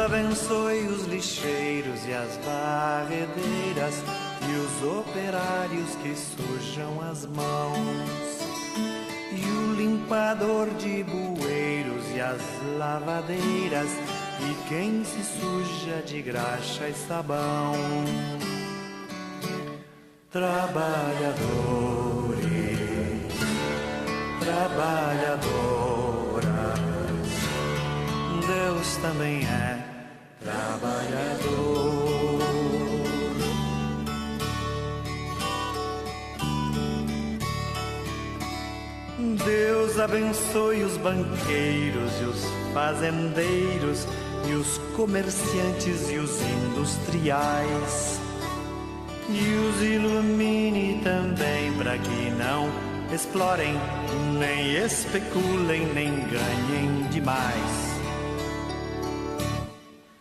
abençoe os lixeiros e as varredeiras e os operários que sujam as mãos, e o limpador de bueiros e as lavadeiras e quem se suja de graxa e sabão. Trabalhadores, trabalhadoras, Deus também é trabalhador. Deus abençoe os banqueiros e os fazendeiros e os comerciantes e os industriais, e os ilumine também para que não explorem, nem especulem, nem ganhem demais.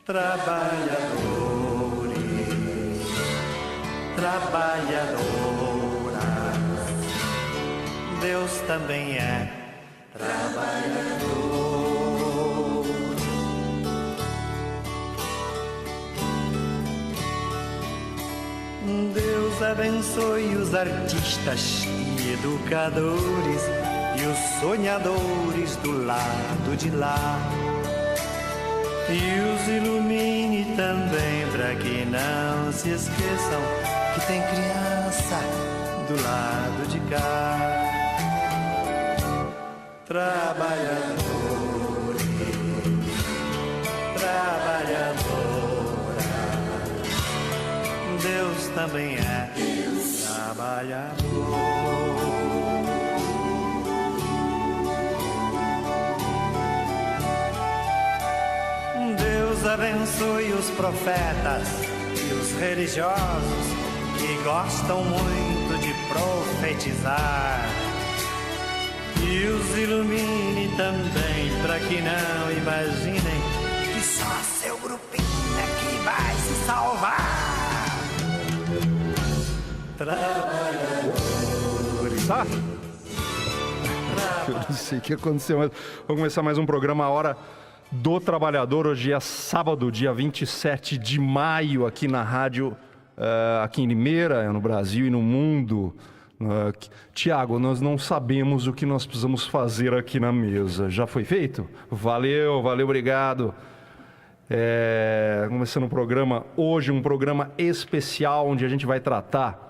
Trabalhadores, trabalhadoras, Deus também é trabalhador. Deus abençoe os artistas e educadores e os sonhadores do lado de lá, e os ilumine também para que não se esqueçam que tem criança do lado de cá. Trabalhadores, trabalhadoras, Deus também é trabalhador. Deus abençoe os profetas e os religiosos que gostam muito de profetizar, e os ilumine também para que não imaginem que só seu grupinho é que vai se salvar. Trabalhadores. Tá? Eu não sei o que aconteceu, mas vamos começar mais um programa A Hora do Trabalhador. Hoje é sábado, dia 27 de maio, aqui na rádio, aqui em Limeira, no Brasil e no mundo. Tiago, nós não sabemos o que nós precisamos fazer aqui na mesa. Já foi feito? Valeu, obrigado. Começando o programa hoje, um programa especial onde a gente vai tratar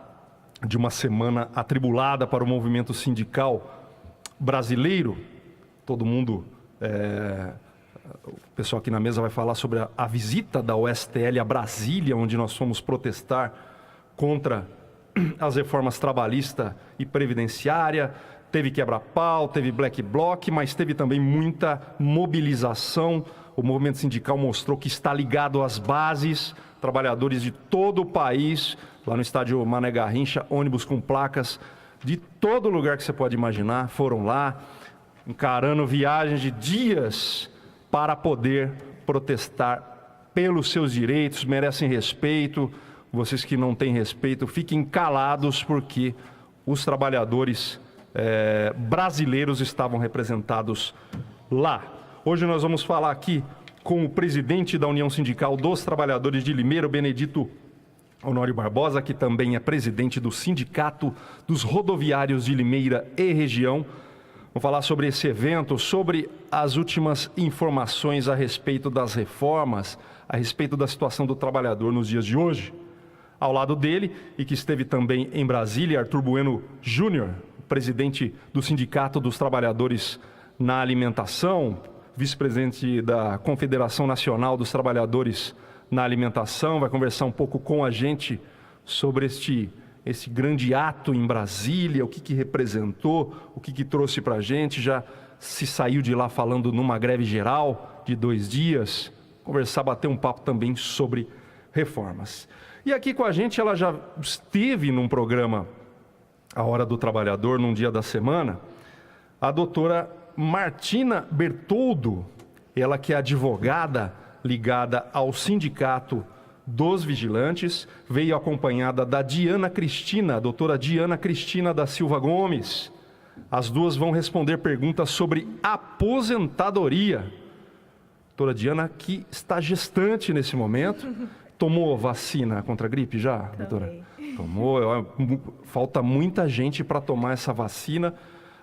de uma semana atribulada para o movimento sindical brasileiro. Todo mundo, o pessoal aqui na mesa vai falar sobre a visita da USTL a Brasília, onde nós fomos protestar contra as reformas trabalhista e previdenciária. Teve quebra-pau, teve black bloc, mas teve também muita mobilização. O movimento sindical mostrou que está ligado às bases, trabalhadores de todo o país, lá no estádio Mané Garrincha, ônibus com placas de todo lugar que você pode imaginar, foram lá, encarando viagens de dias para poder protestar pelos seus direitos, merecem respeito. Vocês que não têm respeito, fiquem calados, porque os trabalhadores brasileiros estavam representados lá. Hoje nós vamos falar aqui com o presidente da União Sindical dos Trabalhadores de Limeira, Benedito Honório Barbosa, que também é presidente do Sindicato dos Rodoviários de Limeira e região. Vamos falar sobre esse evento, sobre as últimas informações a respeito das reformas, a respeito da situação do trabalhador nos dias de hoje. Ao lado dele, e que esteve também em Brasília, Arthur Bueno Júnior, presidente do Sindicato dos Trabalhadores na Alimentação, vice-presidente da Confederação Nacional dos Trabalhadores na Alimentação, vai conversar um pouco com a gente sobre esse grande ato em Brasília, o que representou, o que trouxe para a gente. Já se saiu de lá falando numa greve geral de 2 dias, conversar, bater um papo também sobre reformas. E aqui com a gente, ela já esteve num programa A Hora do Trabalhador, num dia da semana, a doutora Martina Bertoldo, ela que é advogada ligada ao Sindicato dos Vigilantes, veio acompanhada da Diana Cristina, a doutora Diana Cristina da Silva Gomes. As duas vão responder perguntas sobre aposentadoria. Doutora Diana, que está gestante nesse momento. Tomou vacina contra a gripe já, doutora? Tomou. Falta muita gente para tomar essa vacina.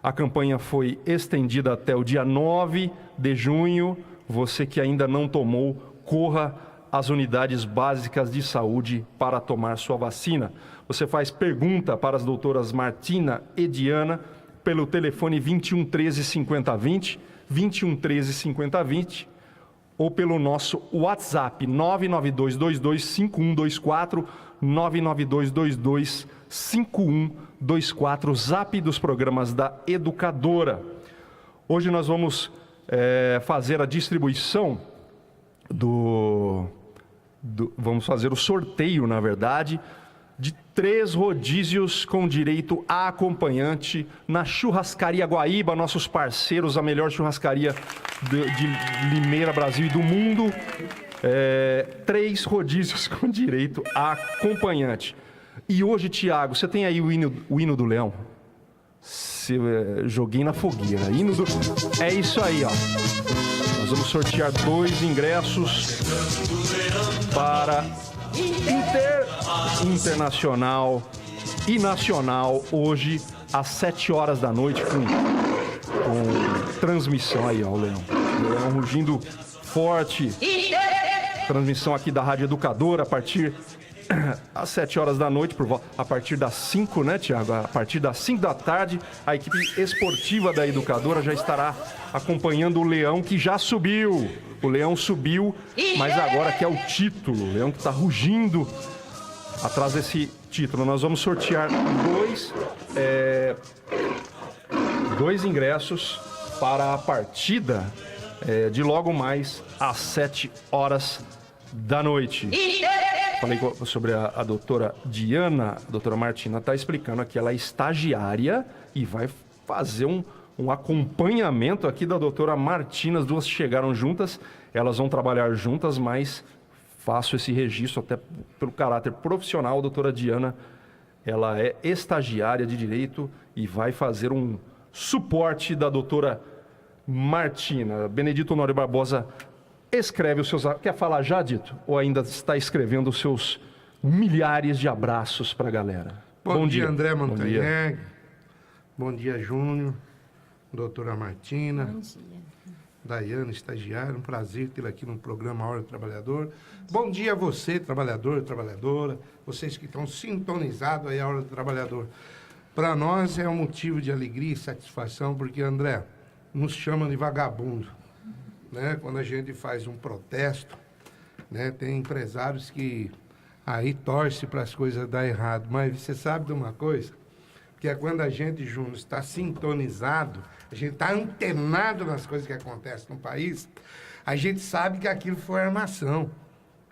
A campanha foi estendida até o dia 9 de junho. Você que ainda não tomou, corra às unidades básicas de saúde para tomar sua vacina. Você faz pergunta para as doutoras Martina e Diana pelo telefone 21 13 50 20, 21 13 50 20, ou pelo nosso WhatsApp 992225124, 992225124, Zap dos programas da Educadora. Hoje nós vamos fazer a distribuição vamos fazer o sorteio, na verdade, de 3 rodízios com direito a acompanhante na Churrascaria Guaíba, nossos parceiros, a melhor churrascaria de Limeira, Brasil e do mundo. 3 rodízios com direito a acompanhante. E hoje, Tiago, você tem aí o hino do Leão? Joguei na fogueira. É isso aí, ó. Nós vamos sortear 2 ingressos para internacional e nacional hoje às 7 horas da noite com transmissão aí, ó, o Leão rugindo forte. Transmissão aqui da Rádio Educadora a partir às 7 horas da noite, a partir das 5, né, Tiago? A partir das 5 da tarde, a equipe esportiva da Educadora já estará acompanhando o Leão, que já subiu. O Leão subiu, mas agora quer o título. O Leão que está rugindo atrás desse título. Nós vamos sortear 2 ingressos para a partida de logo mais às 7 horas da noite. Falei sobre a doutora Diana, a doutora Martina está explicando aqui, ela é estagiária e vai fazer um acompanhamento aqui da doutora Martina. As duas chegaram juntas, elas vão trabalhar juntas, mas faço esse registro até pelo caráter profissional. A doutora Diana, ela é estagiária de Direito e vai fazer um suporte da doutora Martina. Benedito Honório Barbosa escreve os seus... Quer falar já, Dito? Ou ainda está escrevendo os seus milhares de abraços para a galera? Bom dia, André Montanheg. Bom dia, Júnior. Doutora Martina. Bom dia. Daiane, estagiária. Um prazer tê-la aqui no programa Hora do Trabalhador. Bom dia a você, trabalhador e trabalhadora. Vocês que estão sintonizados aí à Hora do Trabalhador. Para nós é um motivo de alegria e satisfação, porque, André, nos chamam de vagabundo. Né? Quando a gente faz um protesto, né? Tem empresários que aí torcem para as coisas dar errado. Mas você sabe de uma coisa? Que é quando a gente, Júnior, está sintonizado, a gente está antenado nas coisas que acontecem no país, a gente sabe que aquilo foi armação.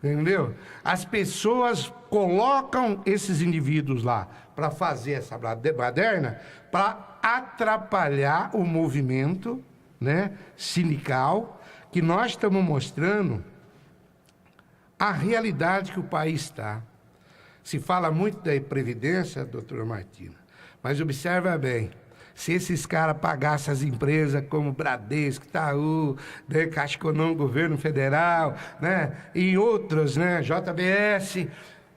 Entendeu? As pessoas colocam esses indivíduos lá para fazer essa baderna, para atrapalhar o movimento, né, sindical, que nós estamos mostrando a realidade que o país está. Se fala muito da Previdência, doutora Martina, mas observa bem, se esses caras pagassem as empresas como Bradesco, Itaú, né, Caixa Econômica, Governo Federal, né, e outras, né, JBS,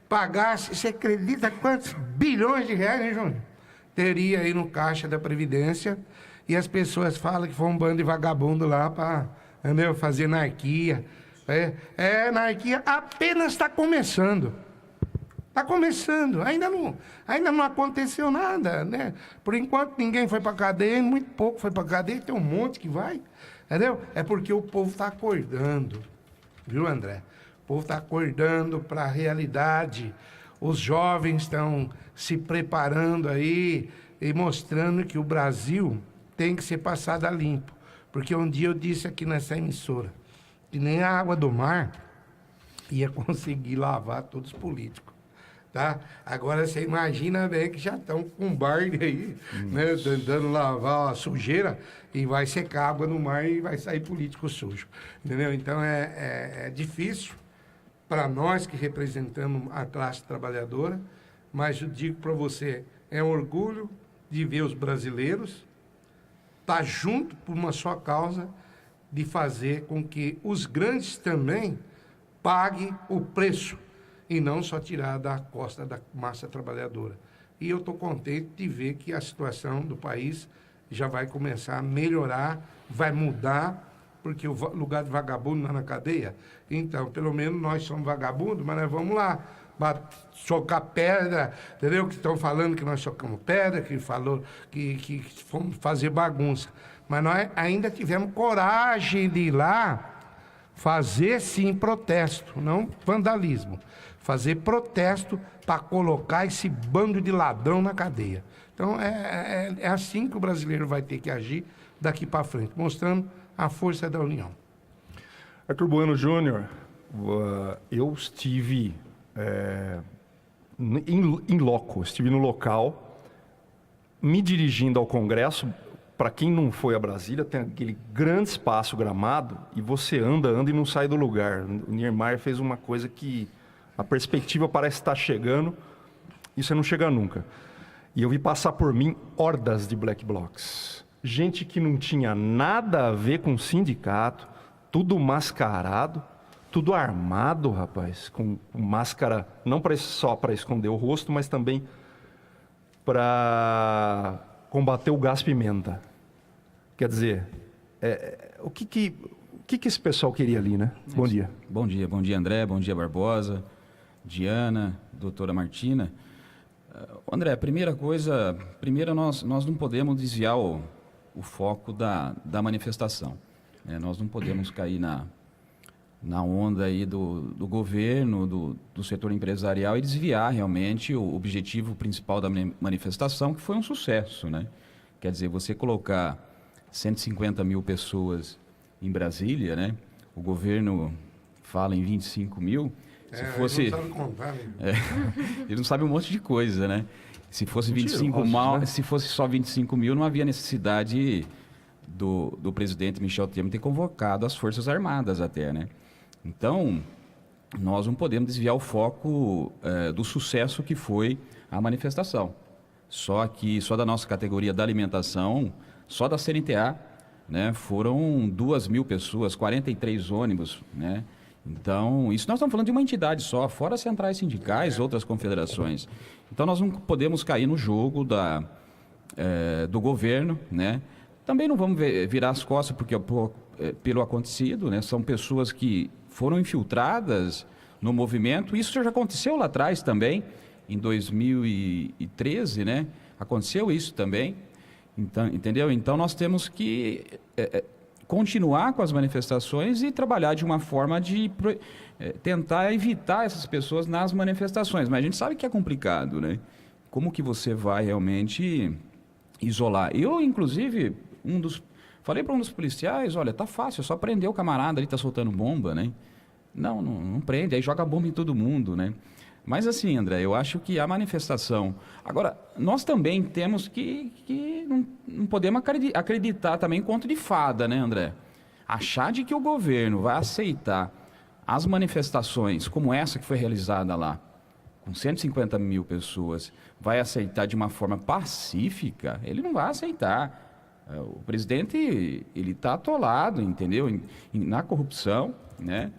pagasse, você acredita quantos bilhões de reais, né, Júnior? Teria aí no caixa da Previdência, e as pessoas falam que foi um bando de vagabundo lá para, entendeu, fazer anarquia. Anarquia apenas está começando. Está começando, ainda não aconteceu nada, né? Por enquanto ninguém foi para cadeia, muito pouco foi para cadeia, tem um monte que vai, entendeu? É porque o povo está acordando, viu, André? O povo está acordando para a realidade, os jovens estão se preparando aí e mostrando que o Brasil tem que ser passado a limpo, porque um dia eu disse aqui nessa emissora que nem a água do mar ia conseguir lavar todos os políticos. Tá? Agora você imagina bem que já estão com um barde aí, né, tentando lavar a sujeira e vai secar a água no mar e vai sair político sujo. Entendeu? Então é difícil para nós que representamos a classe trabalhadora, mas eu digo para você, é um orgulho de ver os brasileiros estar junto por uma só causa, de fazer com que os grandes também paguem o preço e não só tirar da costa da massa trabalhadora. E eu estou contente de ver que a situação do país já vai começar a melhorar, vai mudar, porque o lugar de vagabundo não é na cadeia. Então, pelo menos nós somos vagabundos, mas nós vamos lá chocar pedra, entendeu? Que estão falando que nós chocamos pedra, que falou que fomos fazer bagunça. Mas nós ainda tivemos coragem de ir lá fazer, sim, protesto, não vandalismo. Fazer protesto para colocar esse bando de ladrão na cadeia. Então, é assim que o brasileiro vai ter que agir daqui para frente, mostrando a força da união. Arthur Bueno Júnior, eu estive em loco, estive no local, me dirigindo ao Congresso. Para quem não foi a Brasília, tem aquele grande espaço gramado e você anda e não sai do lugar. O Niemeyer fez uma coisa que a perspectiva parece estar chegando e você não chega nunca. E eu vi passar por mim hordas de black blocs. Gente que não tinha nada a ver com sindicato, tudo mascarado, tudo armado, rapaz, com máscara, não só para esconder o rosto, mas também para combater o gás pimenta. Quer dizer, o que esse pessoal queria ali, né? Bom dia. Bom dia, André, bom dia, Barbosa, Diana, doutora Martina. André, primeira coisa, nós não podemos desviar o foco da manifestação. Nós não podemos cair na onda aí do governo, do setor empresarial e desviar realmente o objetivo principal da manifestação, que foi um sucesso, né? Quer dizer, você colocar 150 mil pessoas em Brasília, né? O governo fala em 25 mil. Se fosse... Ele não sabe contar, né? Ele não sabe um monte de coisa, né? Se fosse 25 mal, né? Se fosse só 25 mil, não havia necessidade do presidente Michel Temer ter convocado as Forças Armadas até, né? Então, nós não podemos desviar o foco do sucesso que foi a manifestação. Só da nossa categoria da alimentação, só da CNTA, né, foram 2.000 pessoas, 43 ônibus, né? Então, isso nós estamos falando de uma entidade só, fora centrais sindicais, outras confederações. Então, nós não podemos cair no jogo do governo, né? Também não vamos virar as costas pelo acontecido, né? São pessoas que foram infiltradas no movimento. Isso já aconteceu lá atrás também, em 2013, né? Aconteceu isso também, então, entendeu? Então, nós temos que continuar com as manifestações e trabalhar de uma forma de tentar evitar essas pessoas nas manifestações. Mas a gente sabe que é complicado, né? Como que você vai realmente isolar? Eu, inclusive, falei para um dos policiais, olha, tá fácil, é só prender o camarada ali, tá soltando bomba, né? Não prende, aí joga bomba em todo mundo, né? Mas assim, André, eu acho que a manifestação... Agora, nós também temos que não podemos acreditar também em conto de fada, né, André? Achar de que o governo vai aceitar as manifestações como essa que foi realizada lá, com 150 mil pessoas, vai aceitar de uma forma pacífica, ele não vai aceitar. O presidente, ele está atolado, entendeu? Na corrupção, né?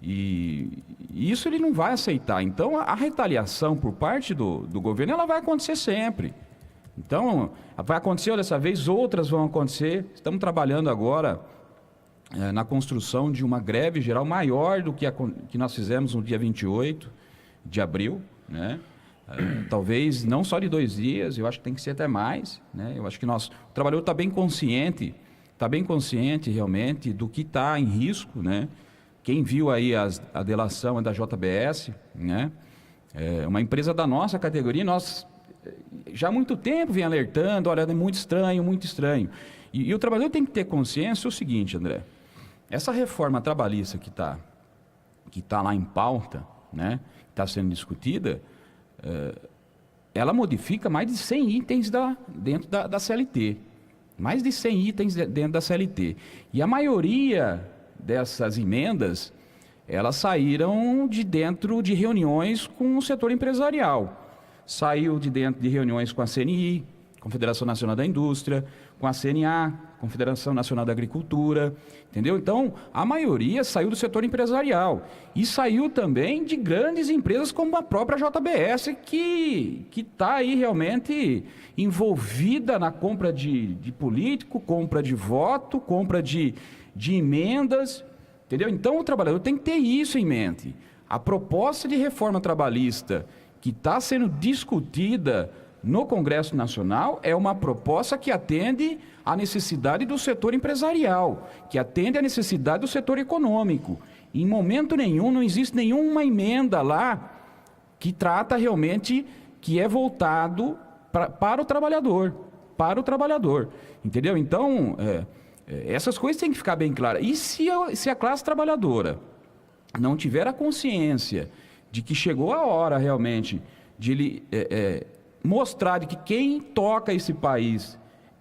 E isso ele não vai aceitar. Então, a retaliação por parte do governo, ela vai acontecer sempre. Então, vai acontecer dessa vez, outras vão acontecer. Estamos trabalhando agora na construção de uma greve geral maior do que nós fizemos no dia 28 de abril, né? Talvez não só de 2 dias, eu acho que tem que ser até mais, né? Eu acho que o trabalhador está bem consciente realmente do que está em risco, né? Quem viu aí a delação da JBS, né? Uma empresa da nossa categoria, nós já há muito tempo vem alertando, olha, é muito estranho, muito estranho. E o trabalhador tem que ter consciência o seguinte, André, essa reforma trabalhista que tá lá em pauta, né? Está sendo discutida, ela modifica mais de 100 itens dentro da CLT. Mais de 100 itens dentro da CLT. E a maioria dessas emendas, elas saíram de dentro de reuniões com o setor empresarial. Saiu de dentro de reuniões com a CNI, Confederação Nacional da Indústria, com a CNA, Confederação Nacional da Agricultura, entendeu? Então, a maioria saiu do setor empresarial e saiu também de grandes empresas como a própria JBS, que está aí realmente envolvida na compra de político, compra de voto, compra de emendas, entendeu? Então, o trabalhador tem que ter isso em mente. A proposta de reforma trabalhista que está sendo discutida no Congresso Nacional é uma proposta que atende à necessidade do setor empresarial, que atende à necessidade do setor econômico. Em momento nenhum, não existe nenhuma emenda lá que trata realmente, que é voltado para o trabalhador, entendeu? Então, essas coisas têm que ficar bem claras. E se a classe trabalhadora não tiver a consciência de que chegou a hora realmente de ele mostrar de que quem toca esse país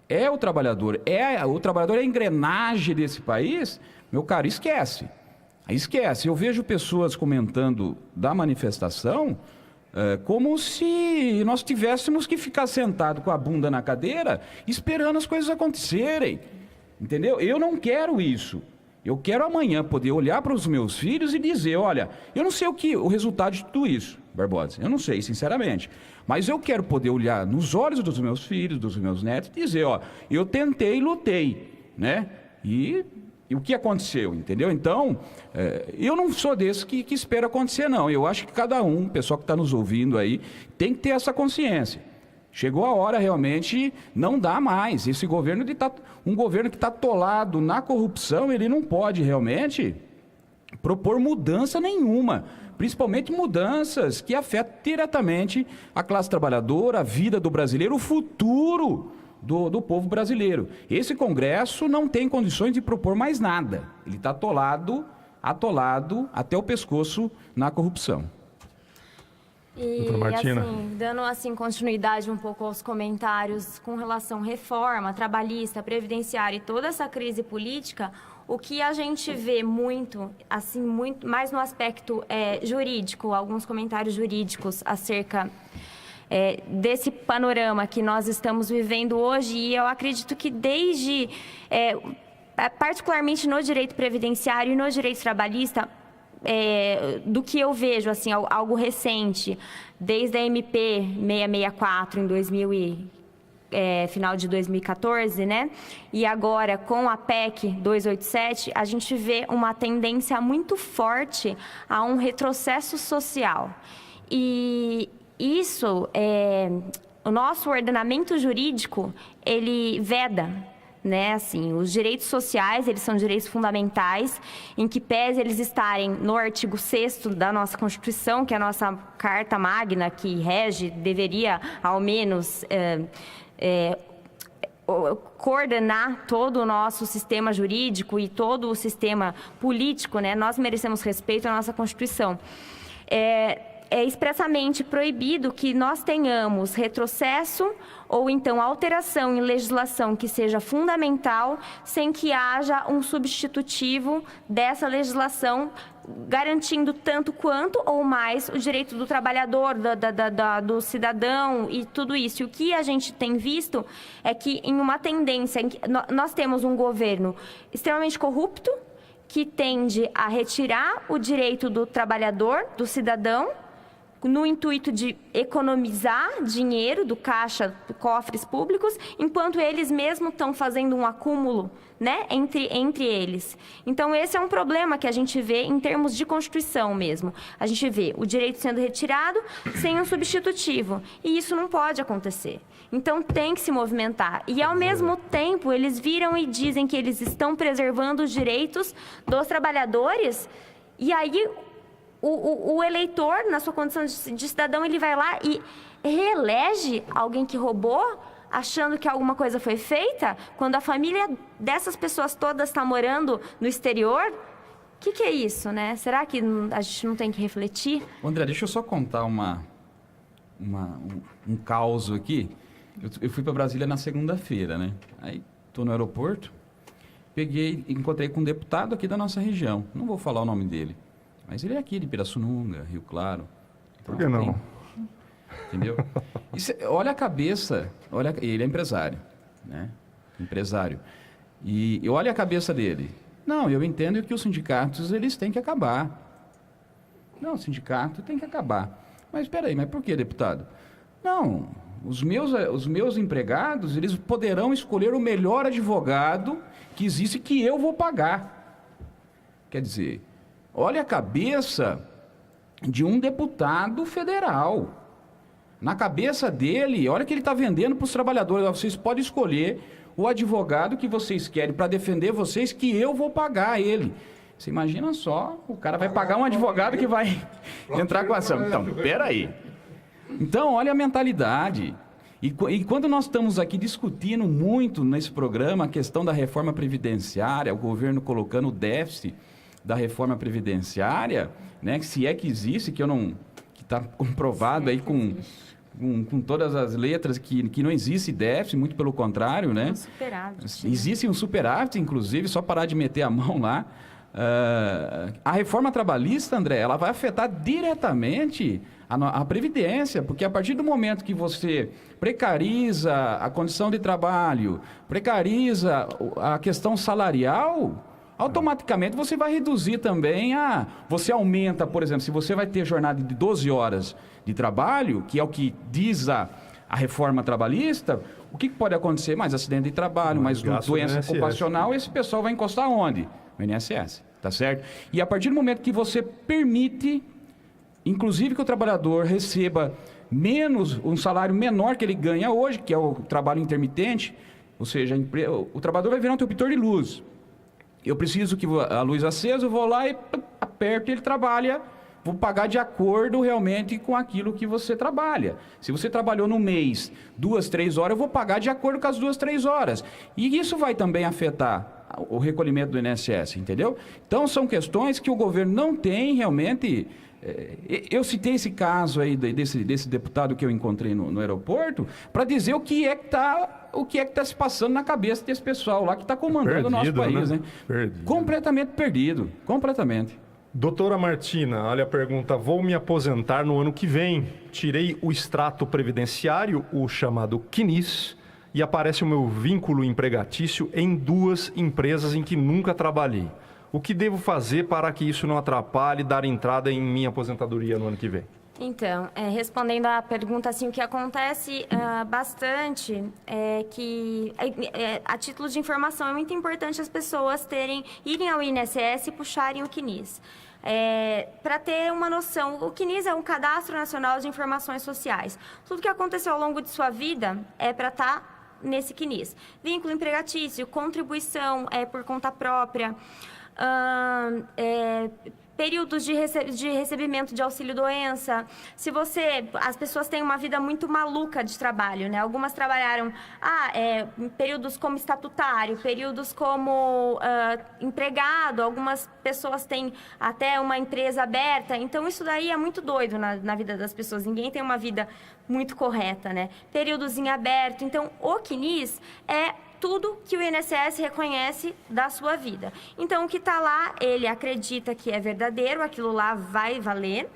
é o trabalhador é a engrenagem desse país, meu caro, esquece. Eu vejo pessoas comentando da manifestação como se nós tivéssemos que ficar sentado com a bunda na cadeira esperando as coisas acontecerem, entendeu? Eu não quero isso. Eu quero amanhã poder olhar para os meus filhos e dizer, olha, eu não sei o resultado de tudo isso, Barbosa, eu não sei, sinceramente. Mas eu quero poder olhar nos olhos dos meus filhos, dos meus netos e dizer, ó, eu tentei e lutei, né? E o que aconteceu, entendeu? Então, eu não sou desse que espera acontecer, não. Eu acho que cada um, pessoal que está nos ouvindo aí, tem que ter essa consciência. Chegou a hora, realmente, não dá mais. Esse governo, um governo que está atolado na corrupção, ele não pode realmente propor mudança nenhuma. Principalmente mudanças que afetam diretamente a classe trabalhadora, a vida do brasileiro, o futuro do povo brasileiro. Esse Congresso não tem condições de propor mais nada. Ele está atolado até o pescoço na corrupção. E assim, dando assim continuidade um pouco aos comentários com relação à reforma trabalhista, previdenciária e toda essa crise política, o que a gente vê muito mais no aspecto jurídico, alguns comentários jurídicos acerca desse panorama que nós estamos vivendo hoje, e eu acredito que desde, particularmente no direito previdenciário e no direito trabalhista, do que eu vejo, assim, algo recente, desde a MP 664 em final de 2014, né? E agora com a PEC 287, a gente vê uma tendência muito forte a um retrocesso social. E isso, o nosso ordenamento jurídico, ele veda, né, assim, os direitos sociais, eles são direitos fundamentais, em que pese eles estarem no artigo 6º da nossa Constituição, que é a nossa Carta Magna, que rege, deveria, ao menos, coordenar todo o nosso sistema jurídico e todo o sistema político, né? Nós merecemos respeito à nossa Constituição. É expressamente proibido que nós tenhamos retrocesso ou então alteração em legislação que seja fundamental, sem que haja um substitutivo dessa legislação, garantindo tanto quanto ou mais o direito do trabalhador, do cidadão e tudo isso. E o que a gente tem visto é que em uma tendência, em que nós temos um governo extremamente corrupto, que tende a retirar o direito do trabalhador, do cidadão, no intuito de economizar dinheiro do caixa, do cofres públicos, enquanto eles mesmos estão fazendo um acúmulo, né, entre eles. Então, esse é um problema que a gente vê em termos de Constituição mesmo. A gente vê o direito sendo retirado sem um substitutivo. E isso não pode acontecer. Então, tem que se movimentar. E, ao mesmo tempo, eles viram e dizem que eles estão preservando os direitos dos trabalhadores. E aí, o eleitor, na sua condição de cidadão, ele vai lá e reelege alguém que roubou, achando que alguma coisa foi feita, quando a família dessas pessoas todas está morando no exterior. O que é isso, né? Será que a gente não tem que refletir? André, deixa eu só contar um caos aqui. Eu fui para Brasília na segunda-feira, né? Aí, estou no aeroporto, encontrei com um deputado aqui da nossa região. Não vou falar o nome dele. Mas ele é aqui de Pirassununga, Rio Claro. Então, por que não? Entendeu? Olha a cabeça, ele é empresário, né? empresário. E olha a cabeça dele. Não, eu entendo que os sindicatos, eles têm que acabar. Não, o sindicato tem que acabar. Mas espera aí, mas por que, deputado? Não, os meus empregados, eles poderão escolher o melhor advogado que existe que eu vou pagar. Quer dizer, olha a cabeça de um deputado federal. Na cabeça dele, olha que ele está vendendo para os trabalhadores. Vocês podem escolher o advogado que vocês querem para defender vocês, que eu vou pagar ele. Você imagina só, o cara vai pagar um advogado que vai entrar com a ação. Então, peraí. Então, olha a mentalidade. E quando nós estamos aqui discutindo muito nesse programa a questão da reforma previdenciária, o governo colocando o déficit da reforma previdenciária, né, que se é que existe, que está comprovado aí com todas as letras que não existe déficit, muito pelo contrário, né? Um superávit. Existe um superávit, inclusive, só parar de meter a mão lá. A reforma trabalhista, André, ela vai afetar diretamente a Previdência, porque a partir do momento que você precariza a condição de trabalho, precariza a questão salarial, automaticamente você vai reduzir também você aumenta, por exemplo, se você vai ter jornada de 12 horas de trabalho, que é o que diz a reforma trabalhista, o que pode acontecer? Mais acidente de trabalho, mais doença ocupacional, esse pessoal vai encostar onde? No INSS, tá certo? E a partir do momento que você permite, inclusive que o trabalhador receba um salário menor que ele ganha hoje, que é o trabalho intermitente, ou seja, o trabalhador vai virar um interruptor de luz. Eu preciso que a luz acesa, eu vou lá e aperto e ele trabalha. Vou pagar de acordo realmente com aquilo que você trabalha. Se você trabalhou no mês 2, 3 horas, eu vou pagar de acordo com as 2, 3 horas. E isso vai também afetar o recolhimento do INSS, entendeu? Então, são questões que o governo não tem realmente... Eu citei esse caso aí desse deputado que eu encontrei no aeroporto para dizer o que é que está se passando na cabeça desse pessoal lá que está comandando o nosso país, né? Completamente perdido, completamente. Doutora Martina, olha a pergunta. Vou me aposentar no ano que vem. Tirei o extrato previdenciário, o chamado CNIS, e aparece o meu vínculo empregatício em 2 empresas em que nunca trabalhei. O que devo fazer para que isso não atrapalhe dar entrada em minha aposentadoria no ano que vem? Então, respondendo à pergunta, assim, o que acontece bastante é que, a título de informação, é muito importante as pessoas irem ao INSS e puxarem o CNIS. Para ter uma noção, o CNIS é um Cadastro Nacional de Informações Sociais. Tudo que aconteceu ao longo de sua vida é para estar nesse CNIS. Vínculo empregatício, contribuição por conta própria, períodos de recebimento de auxílio-doença. As pessoas têm uma vida muito maluca de trabalho, né? Algumas trabalharam períodos como estatutário, períodos como empregado, algumas pessoas têm até uma empresa aberta. Então, isso daí é muito doido na vida das pessoas. Ninguém tem uma vida muito correta, né? Períodos em aberto. Então, o CNIS é tudo que o INSS reconhece da sua vida. Então, o que está lá, ele acredita que é verdadeiro, aquilo lá vai valer.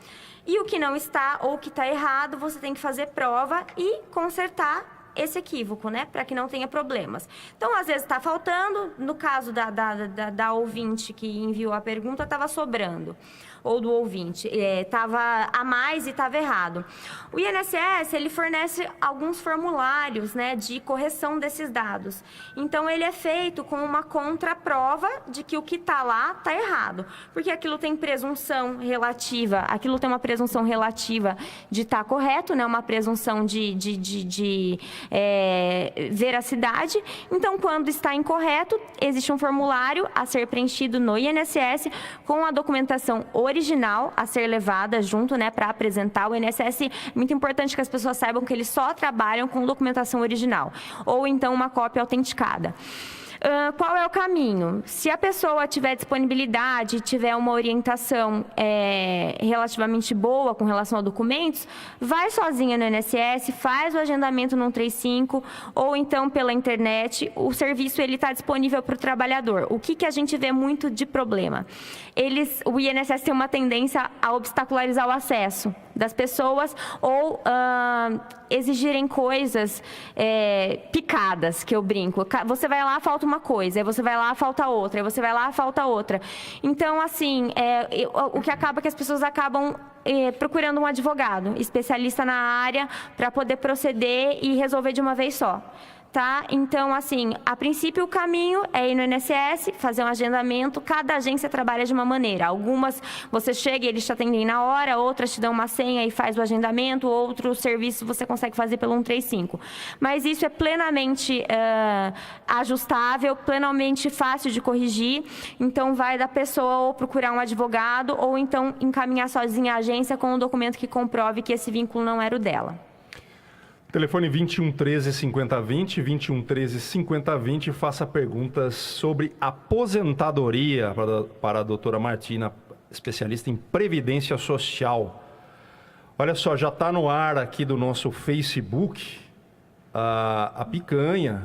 E o que não está, ou que está errado, você tem que fazer prova e consertar esse equívoco, né? Para que não tenha problemas. Então, às vezes está faltando. No caso da ouvinte que enviou a pergunta, estava sobrando. Ou do ouvinte, estava a mais e estava errado. O INSS, ele fornece alguns formulários, né, de correção desses dados. Então, ele é feito com uma contraprova de que o que está lá está errado. Porque aquilo tem presunção relativa, uma presunção relativa de estar correto, né, uma presunção de veracidade. Então, quando está incorreto, existe um formulário a ser preenchido no INSS com a documentação original a ser levada junto, né, para apresentar ao INSS. É muito importante que as pessoas saibam que eles só trabalham com documentação original, ou então uma cópia autenticada. Qual é o caminho? Se a pessoa tiver disponibilidade, tiver uma orientação relativamente boa com relação a documentos, vai sozinha no INSS, faz o agendamento no 135 ou então pela internet. O serviço está disponível para o trabalhador. O que a gente vê muito de problema? O INSS tem uma tendência a obstacularizar o acesso das pessoas ou exigirem coisas picadas, que eu brinco. Você vai lá, falta uma coisa, aí você vai lá, falta outra, aí você vai lá, falta outra. Então, assim, o que acaba é que as pessoas acabam procurando um advogado especialista na área para poder proceder e resolver de uma vez só. Tá? Então, assim, a princípio o caminho é ir no INSS, fazer um agendamento. Cada agência trabalha de uma maneira. Algumas você chega e eles te atendem na hora, outras te dão uma senha e faz o agendamento, outro serviço você consegue fazer pelo 135. Mas isso é plenamente ajustável, plenamente fácil de corrigir. Então, vai da pessoa ou procurar um advogado ou então encaminhar sozinha a agência com um documento que comprove que esse vínculo não era o dela. Telefone 2113-5020, 2113-5020. Faça perguntas sobre aposentadoria para a doutora Martina, especialista em Previdência Social. Olha só, já está no ar aqui do nosso Facebook a picanha.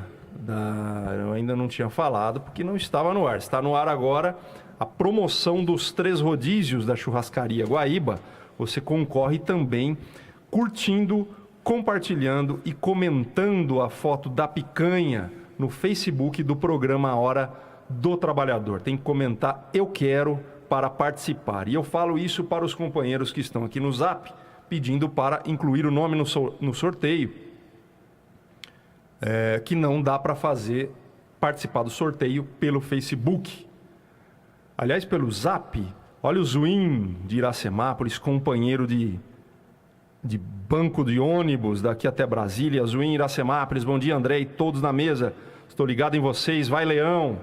Eu ainda não tinha falado porque não estava no ar. Está no ar agora a promoção dos 3 rodízios da Churrascaria Guaíba. Você concorre também curtindo, compartilhando e comentando a foto da picanha no Facebook do programa Hora do Trabalhador. Tem que comentar "eu quero" para participar. E eu falo isso para os companheiros que estão aqui no Zap, pedindo para incluir o nome no sorteio, que não dá para participar do sorteio pelo Facebook. Aliás, pelo Zap, olha o Zuim de Iracemápolis, companheiro de banco de ônibus daqui até Brasília. Zuim, Iracemápolis, bom dia, André e todos na mesa. Estou ligado em vocês, vai Leão.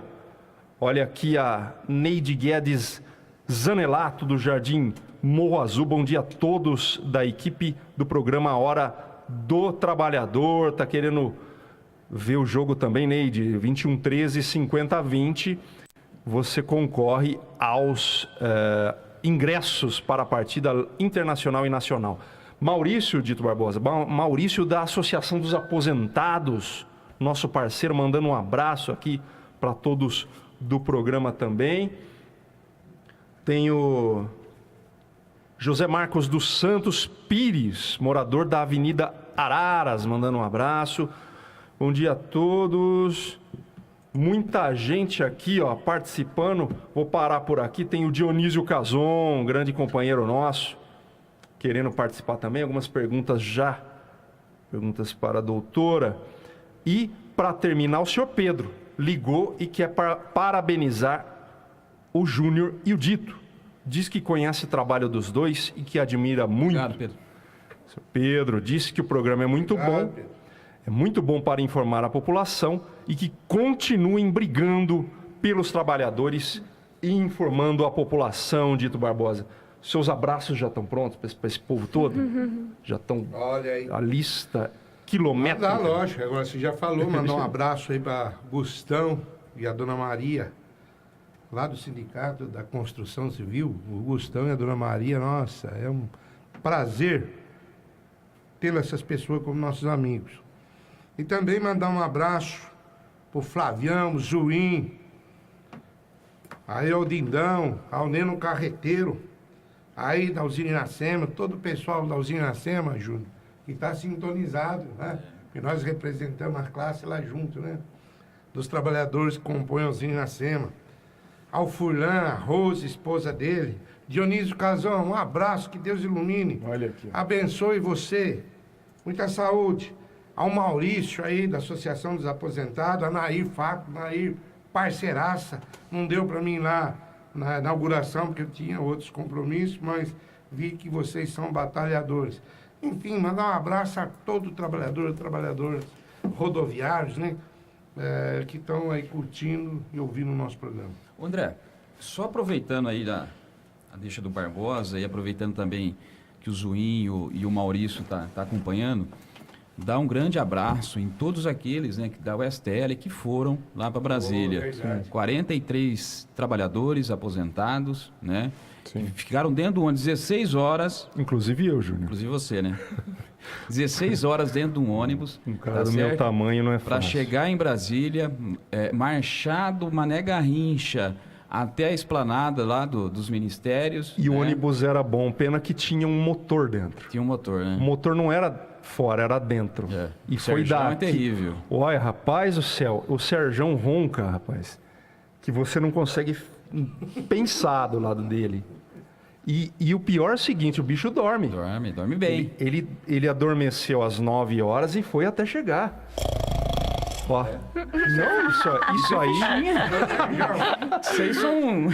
Olha aqui a Neide Guedes Zanelato do Jardim Morro Azul. Bom dia a todos da equipe do programa Hora do Trabalhador. Está querendo ver o jogo também, Neide? 2113-5020. Você concorre aos ingressos para a partida internacional e nacional. Maurício Dito Barbosa, Maurício da Associação dos Aposentados, nosso parceiro, mandando um abraço aqui para todos do programa também. Tem o José Marcos dos Santos Pires, morador da Avenida Araras, mandando um abraço. Bom dia a todos. Muita gente aqui, ó, participando. Vou parar por aqui. Tem o Dionísio Cazon, um grande companheiro nosso, querendo participar também. Algumas perguntas já. Perguntas para a doutora. E, para terminar, o senhor Pedro ligou e quer parabenizar o Júnior e o Dito. Diz que conhece o trabalho dos dois e que admira muito. Obrigado, Pedro. O senhor Pedro disse que o programa é muito bom. Pedro. É muito bom para informar a população e que continuem brigando pelos trabalhadores e informando a população, Dito Barbosa. Seus abraços já estão prontos para esse povo todo? Já estão. Olha aí. A lista quilométrica. Dá, lógico. Agora você já falou, mandar um abraço aí para Gustão e a Dona Maria, lá do Sindicato da Construção Civil. O Gustão e a Dona Maria, nossa, é um prazer ter essas pessoas como nossos amigos. E também mandar um abraço para o Flavião, Zuim, aí ao Dindão, ao Neno Carreteiro, aí da Usina Iracema, todo o pessoal da Usina Iracema, Júnior, que está sintonizado, né? Porque nós representamos a classe lá junto, né? Dos trabalhadores que compõem a Usina Iracema. Ao Furlan, a Rose, esposa dele, Dionísio Cazão, um abraço, que Deus ilumine. Olha aqui. Abençoe você, muita saúde. Ao Maurício aí, da Associação dos Aposentados, a Nair Faco, Nair, parceiraça, não deu para mim lá na inauguração, porque eu tinha outros compromissos, mas vi que vocês são batalhadores. Enfim, mandar um abraço a todo trabalhador, trabalhadores rodoviários, né? Que estão aí curtindo e ouvindo o nosso programa. André, só aproveitando aí a deixa do Barbosa e aproveitando também que o Zuinho e o Maurício tá acompanhando, dá um grande abraço em todos aqueles, né, da USTL que foram lá para Brasília. 43 trabalhadores aposentados, né? Sim. Ficaram dentro do ônibus 16 horas. Inclusive eu, Júnior. Inclusive você, né? 16 horas dentro de um ônibus. Um cara do meu tamanho não é fácil. Para chegar em Brasília, marchar do Mané Garrincha até a esplanada lá dos ministérios. E o né? ônibus era bom, pena que tinha um motor dentro. Tinha um motor, né? O motor não era fora, era dentro. É. E O foi Serjão é daqui. terrível. Olha, rapaz do céu, o Serjão ronca, rapaz, que você não consegue pensar do lado dele. E o pior é o seguinte, o bicho dorme. Dorme bem. Ele adormeceu às 9 horas e foi até chegar. Ó. Não, isso aí. Vocês são...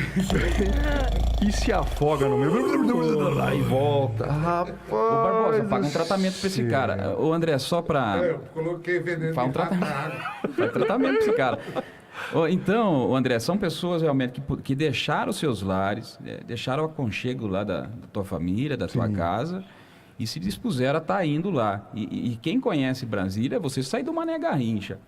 E se afoga no meio. Lá e volta. Rapaz. Ô, Barbosa, paga um tratamento pra esse cara. Ô, André, só pra... Eu coloquei veneno Faz um de rato na tratamento. água. Faz tratamento pra esse cara. Então, André, são pessoas realmente que deixaram os seus lares, deixaram o aconchego lá da tua família, da tua casa, e se dispuseram a estar indo lá. E quem conhece Brasília, você sai do Mané Garrincha.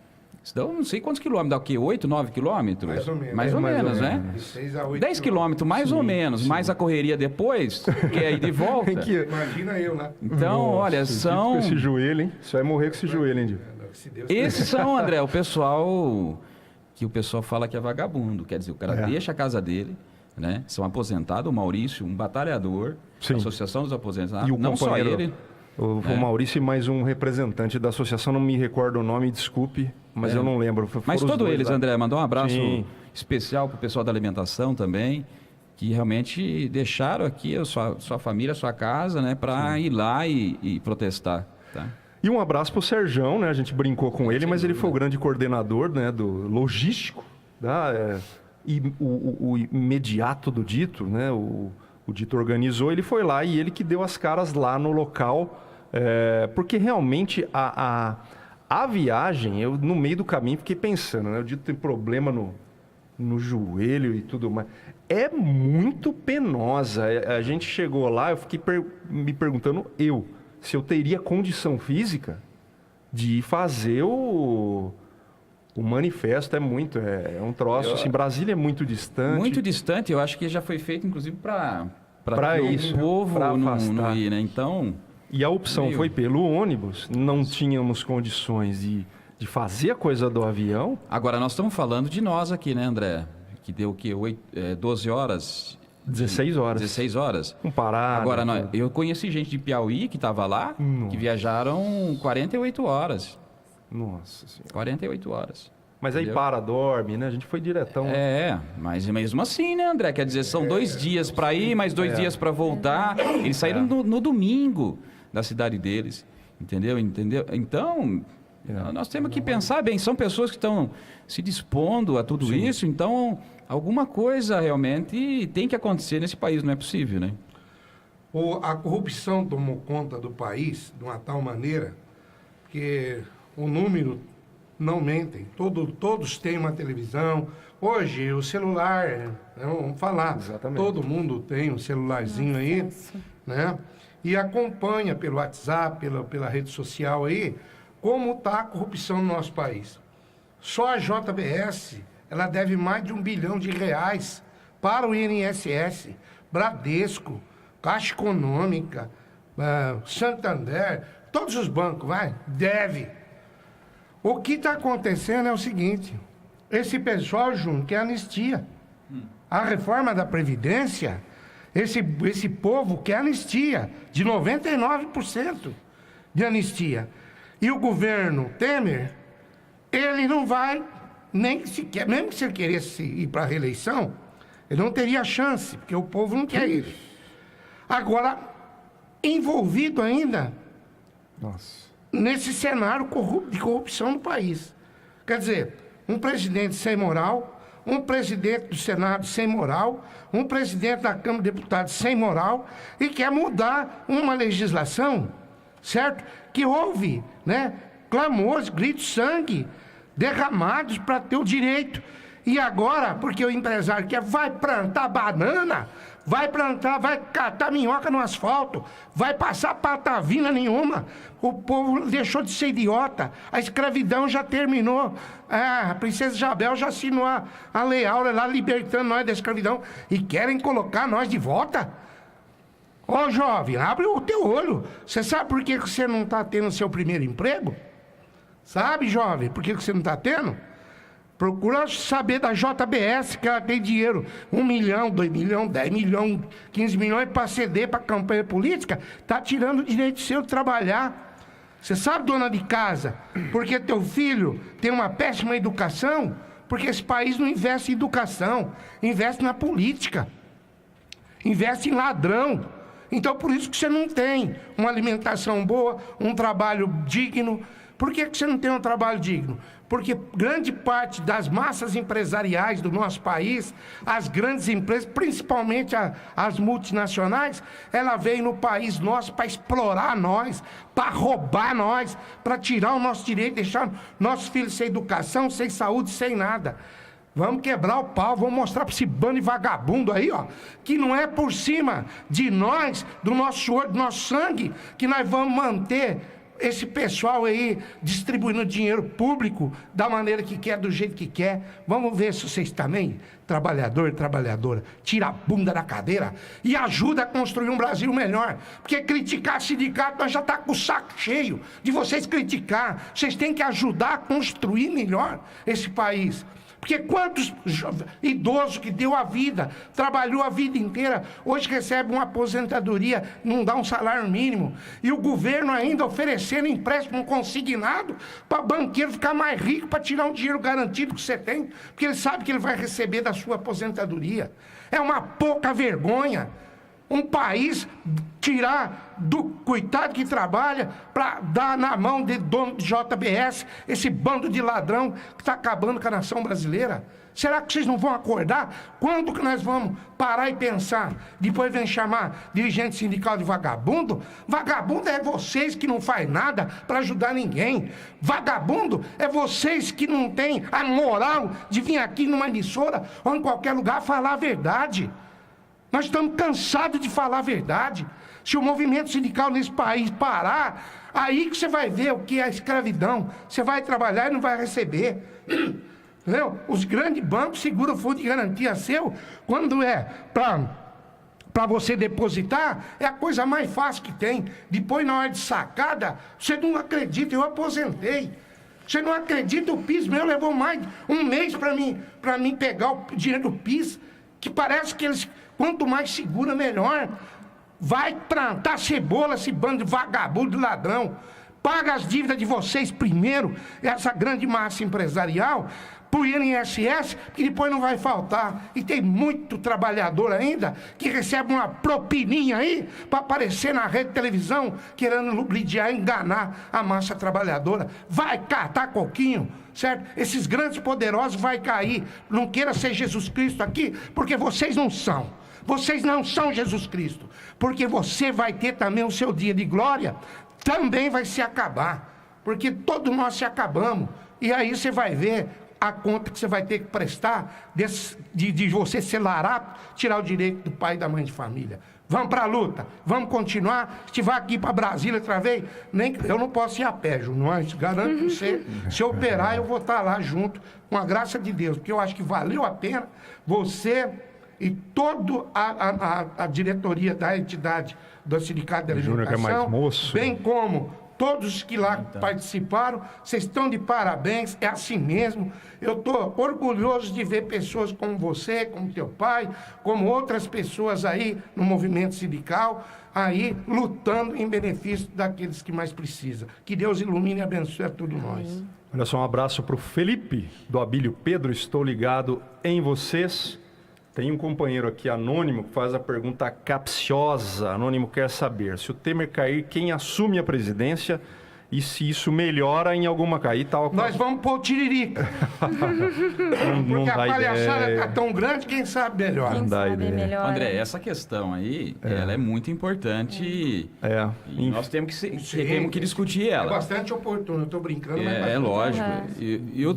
Isso dá não sei quantos quilômetros, dá o quê? 8, 9 quilômetros? Mais ou menos. Mais ou menos, né? De 6 a 8 10 quilômetros, mais ou menos, mais a correria depois, que é ir de volta. Imagina eu lá. Então, olha, são... Com esse joelho, hein? Você vai morrer com esse joelho, hein, Dio? Se Deus Esses são, André, o pessoal que o pessoal fala que é vagabundo. Quer dizer, o cara deixa a casa dele, né? São aposentados, o Maurício, um batalhador, Sim. Associação dos Aposentados, E o não só companheiro, ele. o Maurício e mais um representante da associação, não me recordo o nome, desculpe, mas eu não lembro. Mas Foram os todos dois eles, lá. André, mandou um abraço Sim. especial para o pessoal da alimentação também, que realmente deixaram aqui a sua família, a sua casa, né? Para ir lá e protestar, tá? E um abraço pro Serjão, né? A gente brincou com ele, mas ele foi o grande coordenador, né? Do logístico, tá? E o imediato do Dito, né? O Dito organizou, ele foi lá e ele que deu as caras lá no local, porque realmente a viagem, eu no meio do caminho fiquei pensando, né? O Dito tem problema no joelho e tudo mais. É muito penosa. A gente chegou lá, eu fiquei me perguntando, se eu teria condição física de fazer o manifesto. É um troço, assim, Brasília é muito distante. Muito distante, eu acho que já foi feito, inclusive, para isso, o povo pra não afastar. ir, né? Então... E a opção foi pelo ônibus, não tínhamos condições de fazer a coisa do avião. Agora, nós estamos falando de nós aqui, né, André? Que deu o quê? 12 horas? 16 horas. 16 horas. Com parada. Agora, eu conheci gente de Piauí que estava lá, que viajaram 48 horas. Nossa Senhora. 48 horas. Mas aí Entendeu? dorme, né? A gente foi diretão. Mas mesmo assim, né, André? Quer dizer, são 2 dias para ir, mais 2 dias para voltar. Eles saíram no domingo da cidade deles. Entendeu? Então, nós temos que pensar bem. São pessoas que estão se dispondo a tudo isso. Então, alguma coisa realmente tem que acontecer nesse país. Não é possível, né? A corrupção tomou conta do país de uma tal maneira que o número não mentem. Todos têm uma televisão. Hoje, o celular, vamos falar, Exatamente. todo mundo tem um celularzinho aí, né? E acompanha pelo WhatsApp, pela rede social aí, como está a corrupção no nosso país. Só a JBS, ela deve mais de R$1 bilhão para o INSS, Bradesco, Caixa Econômica, Santander, todos os bancos, deve. O que está acontecendo é o seguinte, esse pessoal, Júnior, quer anistia. A reforma da Previdência, esse povo quer anistia, de 99% de anistia. E o governo Temer, ele não vai, nem sequer, mesmo que se ele queresse ir para a reeleição, ele não teria chance, porque o povo não quer ir. Agora, envolvido ainda nesse cenário de corrupção no país. Quer dizer, um presidente sem moral, um presidente do Senado sem moral, um presidente da Câmara de Deputados sem moral, e quer mudar uma legislação, certo? Que houve, né, clamores, gritos, sangue derramados para ter o direito. E agora, porque o empresário vai plantar banana, vai catar minhoca no asfalto, vai passar patavina nenhuma, o povo deixou de ser idiota, a escravidão já terminou, a princesa Isabel já assinou a Lei Áurea lá, libertando nós da escravidão, e querem colocar nós de volta? Ô jovem, abre o teu olho, você sabe por que você não está tendo seu primeiro emprego? Sabe, jovem, por que você não está tendo? Procura saber da JBS, que ela tem dinheiro, 1 milhão, 2 milhões, 10 milhões, 15 milhões para ceder para campanha política, está tirando o direito seu de trabalhar. Você sabe, dona de casa, porque teu filho tem uma péssima educação? Porque esse país não investe em educação, investe na política, investe em ladrão. Então, por isso que você não tem uma alimentação boa, um trabalho digno. Por que você não tem um trabalho digno? Porque grande parte das massas empresariais do nosso país, as grandes empresas, principalmente as multinacionais, ela veio no país nosso para explorar nós, para roubar nós, para tirar o nosso direito, deixar nossos filhos sem educação, sem saúde, sem nada. Vamos quebrar o pau, vamos mostrar para esse bando de vagabundo aí, ó, que não é por cima de nós, do nosso suor, do nosso sangue, que nós vamos manter esse pessoal aí distribuindo dinheiro público da maneira que quer, do jeito que quer. Vamos ver se vocês também, trabalhador e trabalhadora, tira a bunda da cadeira e ajuda a construir um Brasil melhor. Porque criticar sindicato, nós já está com o saco cheio de vocês criticar. Vocês têm que ajudar a construir melhor esse país. Porque quantos idosos que deu a vida, trabalhou a vida inteira, hoje recebe uma aposentadoria, não dá um salário mínimo, e o governo ainda oferecendo empréstimo consignado para banqueiro ficar mais rico, para tirar um dinheiro garantido que você tem, porque ele sabe que ele vai receber da sua aposentadoria. É uma pouca vergonha um país tirar do coitado que trabalha para dar na mão de dono de JBS, esse bando de ladrão que está acabando com a nação brasileira. Será que vocês não vão acordar? Quando que nós vamos parar e pensar? Depois vem chamar dirigente sindical de vagabundo? Vagabundo é vocês que não faz nada para ajudar ninguém. Vagabundo é vocês que não têm a moral de vir aqui numa emissora ou em qualquer lugar falar a verdade. Nós estamos cansados de falar a verdade. Se o movimento sindical nesse país parar, aí que você vai ver o que é a escravidão. Você vai trabalhar e não vai receber. Entendeu? Os grandes bancos seguram o fundo de garantia seu quando é para você depositar, é a coisa mais fácil que tem. Depois, na hora de sacada, você não acredita, eu aposentei. Você não acredita, o PIS meu levou mais um mês para mim pegar o dinheiro do PIS, que parece que eles, quanto mais segura, melhor. Vai plantar cebola, esse bando de vagabundo, de ladrão. Paga as dívidas de vocês primeiro, essa grande massa empresarial, por INSS, que depois não vai faltar. E tem muito trabalhador ainda que recebe uma propininha aí para aparecer na rede de televisão, querendo ludibriar, enganar a massa trabalhadora. Vai catar coquinho, certo? Esses grandes poderosos vai cair. Não queira ser Jesus Cristo aqui, porque vocês não são. Vocês não são Jesus Cristo. Porque você vai ter também o seu dia de glória, também vai se acabar. Porque todos nós se acabamos. E aí você vai ver a conta que você vai ter que prestar de você ser larápio, tirar o direito do pai e da mãe de família. Vamos para a luta, vamos continuar. Se vai aqui para Brasília outra vez, eu não posso ir a pé, Júnior, mas garanto que você, se eu operar, eu vou estar lá junto, com a graça de Deus, porque eu acho que valeu a pena você e toda a diretoria da entidade do Sindicato de Alimentação, que é mais moço, bem como todos que lá participaram, vocês estão de parabéns, é assim mesmo. Eu estou orgulhoso de ver pessoas como você, como teu pai, como outras pessoas aí no movimento sindical, aí lutando em benefício daqueles que mais precisam. Que Deus ilumine e abençoe a todos nós. Olha só, um abraço para o Felipe, do Abílio Pedro, estou ligado em vocês. Tem um companheiro aqui, anônimo, que faz a pergunta capciosa. Anônimo quer saber, se o Temer cair, quem assume a presidência e se isso melhora em alguma cair tal. Nós vamos pôr o tiririca. Porque a palhaçada está tão grande, quem sabe melhor. Quem sabe melhor. André, essa questão aí, ela é muito importante e nós temos que discutir ela. É bastante oportuno, eu estou brincando. Mas é lógico.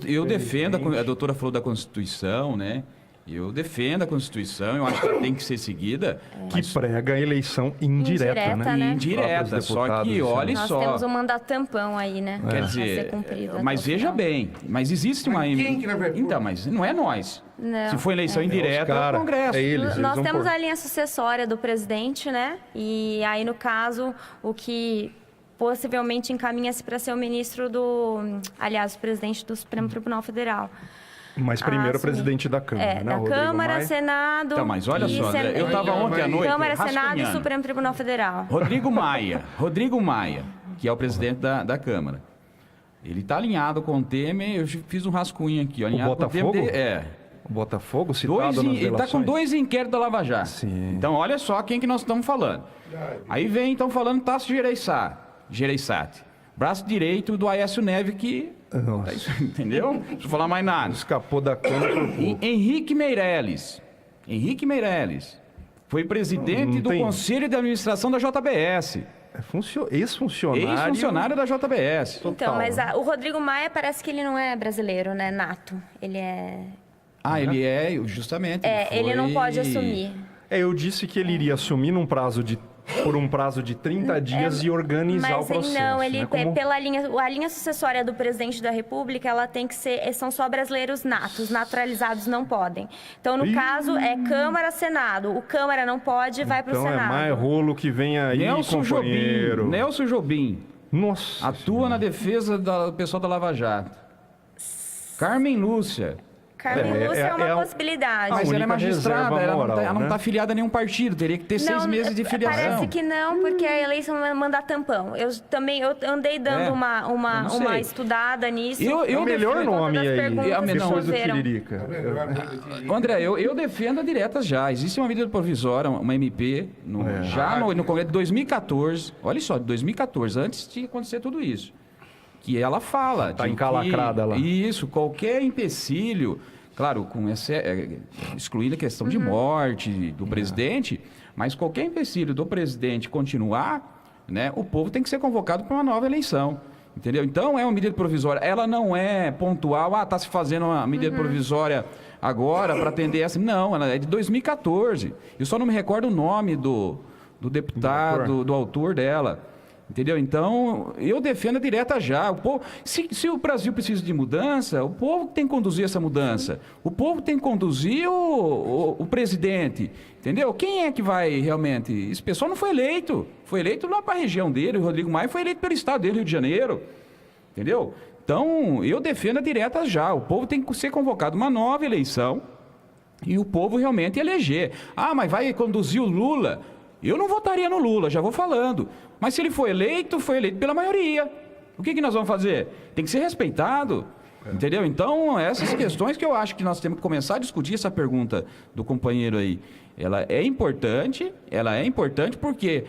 Eu defendo, a doutora falou da Constituição, né? Eu defendo a Constituição, eu acho que tem que ser seguida. Que prega a eleição indireta, né? Indireta, só que olha só. Nós temos um mandato tampão aí, né? Quer dizer, mas veja bem, mas existe uma... Quem que vai... Então, mas não é nós. Não, se for eleição indireta, é o Congresso. Nós temos a linha sucessória do presidente, né? E aí, no caso, o que possivelmente encaminha-se para ser o ministro o presidente do Supremo Tribunal Federal. Mas primeiro assumir. presidente da Câmara, né? Da Rodrigo Câmara, Maia. Senado. Então, mas olha e só, André, eu estava ontem à noite Câmara, Senado e rascunhando. Supremo Tribunal Federal. Rodrigo Maia, que é o presidente da Câmara. Ele está alinhado com o Temer, eu fiz um rascunho aqui, ó, alinhado com o Botafogo? Temer. O Botafogo citado nas Ele está com delações? 2 inquéritos da Lava Jato. Sim. Então, olha só quem que nós estamos falando. Aí vem, então, falando Tasso Gereissati, braço direito do Aécio Neves, que... Nossa. Entendeu? Não preciso falar mais nada. Escapou da Câmara. E Henrique Meirelles foi presidente do tem. Conselho de Administração da JBS. Ex-funcionário. Ex-funcionário da JBS. Então, mas o Rodrigo Maia parece que ele não é brasileiro, né? Nato. Ele é... Ah, ele é, justamente. ele não foi- pode assumir. Eu disse que ele iria assumir por um prazo de 30 dias e organizar o processo. Não, ele né? Como- pela a linha sucessória do presidente da República, ela tem que ser, são só brasileiros natos, naturalizados não podem. Então, no caso, é Câmara, Senado. O Câmara não pode, vai para o Então Senado. é mais rolo que vem aí, companheiro. Nelson Jobim Nossa. atua na defesa do pessoal da Lava Jato. Carmen Lúcia. Carmen Lúcia é uma possibilidade. A Mas ela é única magistrada, reserva ela não moral, está né? afiliada a nenhum partido, teria que ter 6 meses de filiação. Parece que não, porque a eleição manda tampão. Eu andei dando eu não uma sei. estudada nisso. É o melhor Por conta nome das aí, perguntas que depois do houveram. Tiririca. André, eu defendo a direta já. Existe uma medida provisória, uma MP, no Congresso de 2014. Olha só, de 2014, antes de acontecer tudo isso. Que ela fala. Tá de encalacrada que, lá. Isso, qualquer empecilho, claro, excluindo a questão de morte do presidente, mas qualquer empecilho do presidente continuar, né, o povo tem que ser convocado para uma nova eleição. Entendeu? Então, é uma medida provisória. Ela não é pontual, está se fazendo uma medida provisória agora para atender essa. Não, ela é de 2014. Eu só não me recordo o nome do deputado, do autor dela. Entendeu? Então, eu defendo a direta já. O povo, se o Brasil precisa de mudança, o povo tem que conduzir essa mudança. O povo tem que conduzir o presidente. Entendeu? Quem é que vai realmente... Esse pessoal não foi eleito. Foi eleito lá para a região dele. O Rodrigo Maia foi eleito pelo estado dele, Rio de Janeiro. Entendeu? Então, eu defendo a direta já. O povo tem que ser convocado uma nova eleição e o povo realmente eleger. Ah, mas vai conduzir o Lula... Eu não votaria no Lula, já vou falando. Mas se ele foi eleito pela maioria. O que nós vamos fazer? Tem que ser respeitado. Entendeu? Então, essas questões que eu acho que nós temos que começar a discutir, essa pergunta do companheiro aí. Ela é importante porque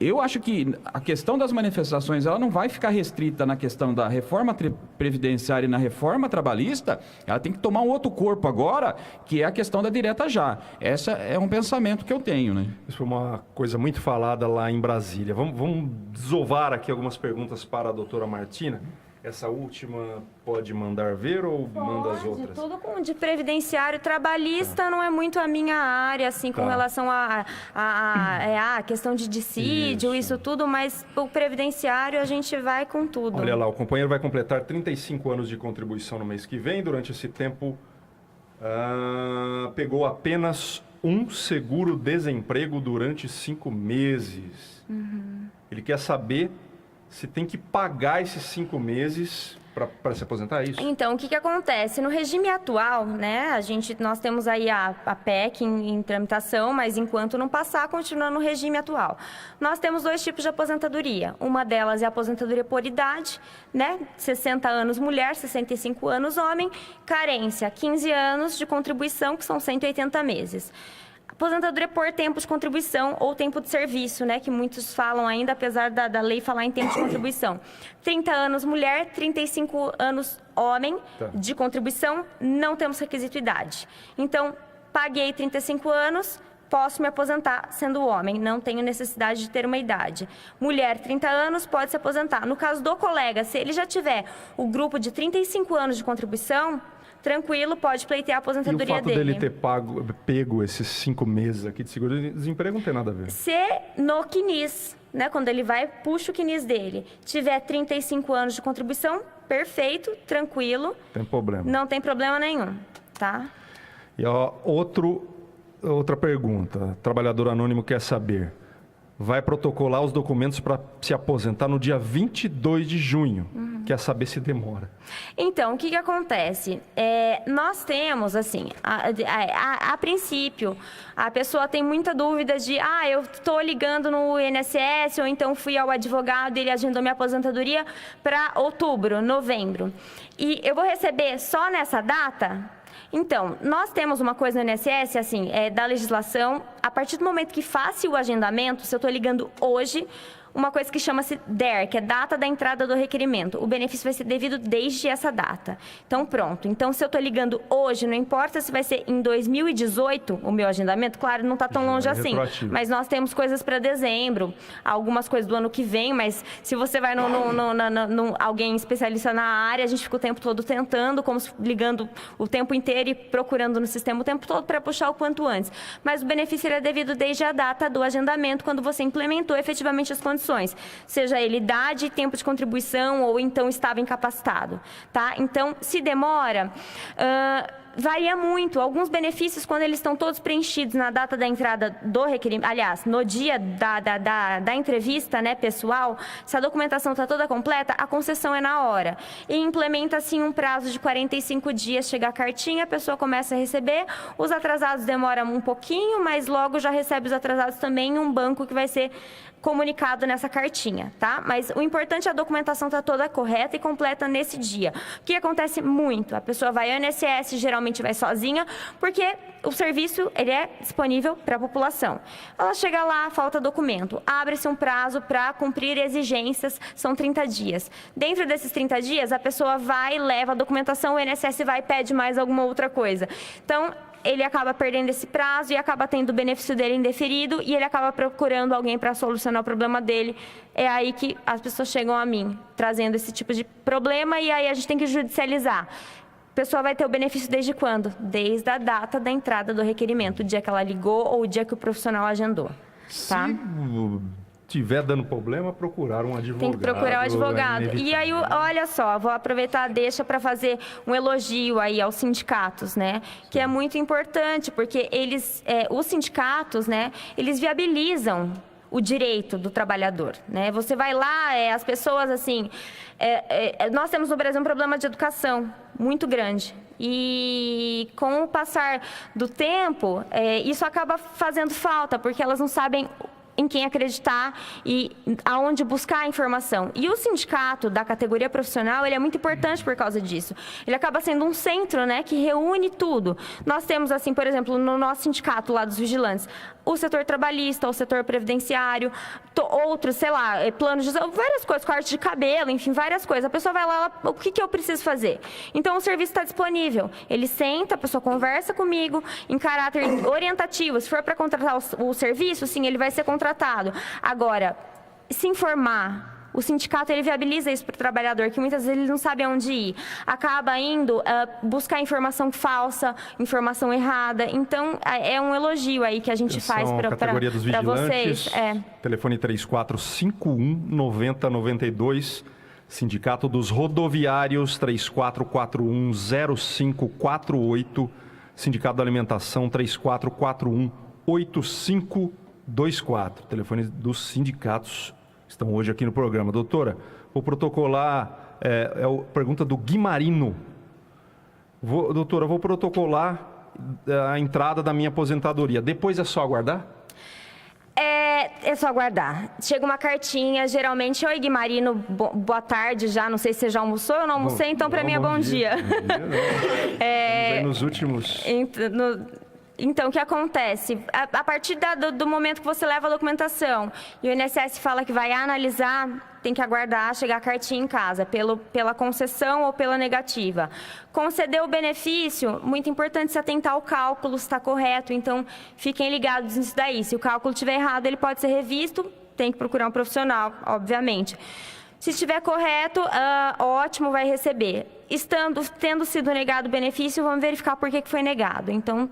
eu acho que a questão das manifestações ela não vai ficar restrita na questão da reforma previdenciária e na reforma trabalhista, ela tem que tomar um outro corpo agora, que é a questão da direta já. Esse é um pensamento que eu tenho, né? Isso foi uma coisa muito falada lá em Brasília. Vamos desovar aqui algumas perguntas para a doutora Martina. Essa última pode mandar ver ou manda as outras? Tudo de previdenciário trabalhista não é muito a minha área, assim, com relação a questão de dissídio, isso tudo, mas o previdenciário a gente vai com tudo. Olha lá, o companheiro vai completar 35 anos de contribuição no mês que vem. Durante esse tempo, pegou apenas um seguro-desemprego durante 5 meses. Ele quer saber se tem que pagar esses 5 meses para se aposentar, é isso? Então, o que acontece? No regime atual, né, nós temos aí a PEC em tramitação, mas enquanto não passar, continua no regime atual. Nós temos 2 tipos de aposentadoria. Uma delas é a aposentadoria por idade, né, 60 anos mulher, 65 anos homem, carência, 15 anos de contribuição, que são 180 meses. Aposentadoria por tempo de contribuição ou tempo de serviço, né? Que muitos falam ainda, apesar da lei falar em tempo de contribuição. 30 anos mulher, 35 anos homem de contribuição, não temos requisito idade. Então, paguei 35 anos, posso me aposentar sendo homem, não tenho necessidade de ter uma idade. Mulher, 30 anos, pode se aposentar. No caso do colega, se ele já tiver o grupo de 35 anos de contribuição, tranquilo, pode pleitear a aposentadoria dele. E o fato dele ter pego esses 5 meses aqui de seguro-desemprego não tem nada a ver. Se no CNIS, né, quando ele vai, puxa o CNIS dele, tiver 35 anos de contribuição, perfeito, tranquilo. Tem problema. Não tem problema nenhum, tá? E ó, outra pergunta. Trabalhador anônimo quer saber. vai protocolar os documentos para se aposentar no dia 22 de junho. Quer saber se demora. Então, o que acontece? Nós temos, assim, a princípio, a pessoa tem muita dúvida de, eu estou ligando no INSS, ou então fui ao advogado e ele agendou minha aposentadoria para outubro, novembro. E eu vou receber só nessa data? Então, nós temos uma coisa no INSS, assim, da legislação, a partir do momento que faça o agendamento, se eu estou ligando hoje, uma coisa que chama-se DER, que é data da entrada do requerimento. O benefício vai ser devido desde essa data. Então, pronto. Então, se eu estou ligando hoje, não importa se vai ser em 2018 o meu agendamento, claro, não está tão longe assim. Mas nós temos coisas para dezembro, algumas coisas do ano que vem, mas se você vai alguém especialista na área, a gente fica o tempo todo tentando, ligando o tempo inteiro e procurando no sistema o tempo todo para puxar o quanto antes. Mas o benefício é devido desde a data do agendamento, quando você implementou efetivamente as condições. Seja ele idade, tempo de contribuição ou então estava incapacitado, tá? Então, se demora, varia muito. Alguns benefícios, quando eles estão todos preenchidos na data da entrada do requerimento, aliás, no dia da entrevista, né, pessoal, se a documentação está toda completa, a concessão é na hora. E implementa, assim, um prazo de 45 dias, chega a cartinha, a pessoa começa a receber, os atrasados demoram um pouquinho, mas logo já recebe os atrasados também em um banco que vai ser comunicado nessa cartinha, tá? Mas o importante é a documentação estar toda correta e completa nesse dia. O que acontece muito? A pessoa vai ao INSS, geralmente vai sozinha, porque o serviço ele é disponível para a população. Ela chega lá, falta documento, abre-se um prazo para cumprir exigências, são 30 dias. Dentro desses 30 dias, a pessoa vai, leva a documentação, o INSS vai e pede mais alguma outra coisa. Então, ele acaba perdendo esse prazo e acaba tendo o benefício dele indeferido e ele acaba procurando alguém para solucionar o problema dele. É aí que as pessoas chegam a mim, trazendo esse tipo de problema e aí a gente tem que judicializar. A pessoa vai ter o benefício desde quando? Desde a data da entrada do requerimento, o dia que ela ligou ou o dia que o profissional agendou. Tá? Se tiver dando problema, procurar um advogado. Tem que procurar um advogado. E aí, olha só, vou aproveitar a deixa para fazer um elogio aí aos sindicatos, né? Que é muito importante, porque os sindicatos, né, eles viabilizam o direito do trabalhador, né? Você vai lá, as pessoas, assim... nós temos no Brasil um problema de educação muito grande. E com o passar do tempo, isso acaba fazendo falta, porque elas não sabem em quem acreditar e aonde buscar a informação. E o sindicato da categoria profissional, ele é muito importante por causa disso. Ele acaba sendo um centro, né, que reúne tudo. Nós temos, assim, por exemplo, no nosso sindicato lá dos vigilantes, o setor trabalhista, o setor previdenciário, outros, sei lá, planos de várias coisas, corte de cabelo, enfim, várias coisas. A pessoa vai lá, o que eu preciso fazer? Então, o serviço está disponível. Ele senta, a pessoa conversa comigo em caráter orientativo. Se for para contratar o serviço, sim, ele vai ser contratado. Agora, se informar, o sindicato ele viabiliza isso para o trabalhador, que muitas vezes ele não sabe aonde ir. Acaba indo buscar informação falsa, informação errada. Então, é um elogio aí que a gente faz para vocês. Telefone 3451-9092. Sindicato dos Rodoviários, 3441-0548. Sindicato da Alimentação, 3441-8524. Telefone dos sindicatos estão hoje aqui no programa. Doutora, vou protocolar, a pergunta do Guimarino. Doutora, vou protocolar a entrada da minha aposentadoria. Depois é só aguardar? É só aguardar. Chega uma cartinha, geralmente, oi Guimarino, boa tarde já, não sei se você já almoçou, eu não almocei, então para mim é bom dia. Nos últimos... Então, o que acontece? A partir do momento que você leva a documentação e o INSS fala que vai analisar, tem que aguardar chegar a cartinha em casa, pela concessão ou pela negativa. Conceder o benefício, muito importante se atentar ao cálculo, se está correto, então fiquem ligados nisso daí. Se o cálculo estiver errado, ele pode ser revisto, tem que procurar um profissional, obviamente. Se estiver correto, ótimo, vai receber. Tendo sido negado o benefício, vamos verificar por que foi negado. Então,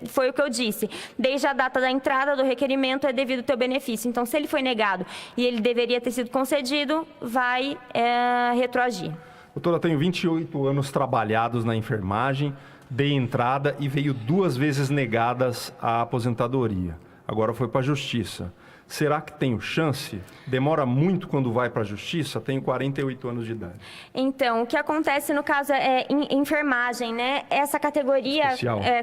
foi o que eu disse. Desde a data da entrada do requerimento é devido ao teu benefício. Então, se ele foi negado e ele deveria ter sido concedido, vai retroagir. Doutora, eu tenho 28 anos trabalhados na enfermagem, dei entrada e veio 2 vezes negadas a aposentadoria. agora foi para a Justiça. Será que tenho chance? Demora muito quando vai para a Justiça? Tenho 48 anos de idade. Então, o que acontece no caso é enfermagem, né? Essa categoria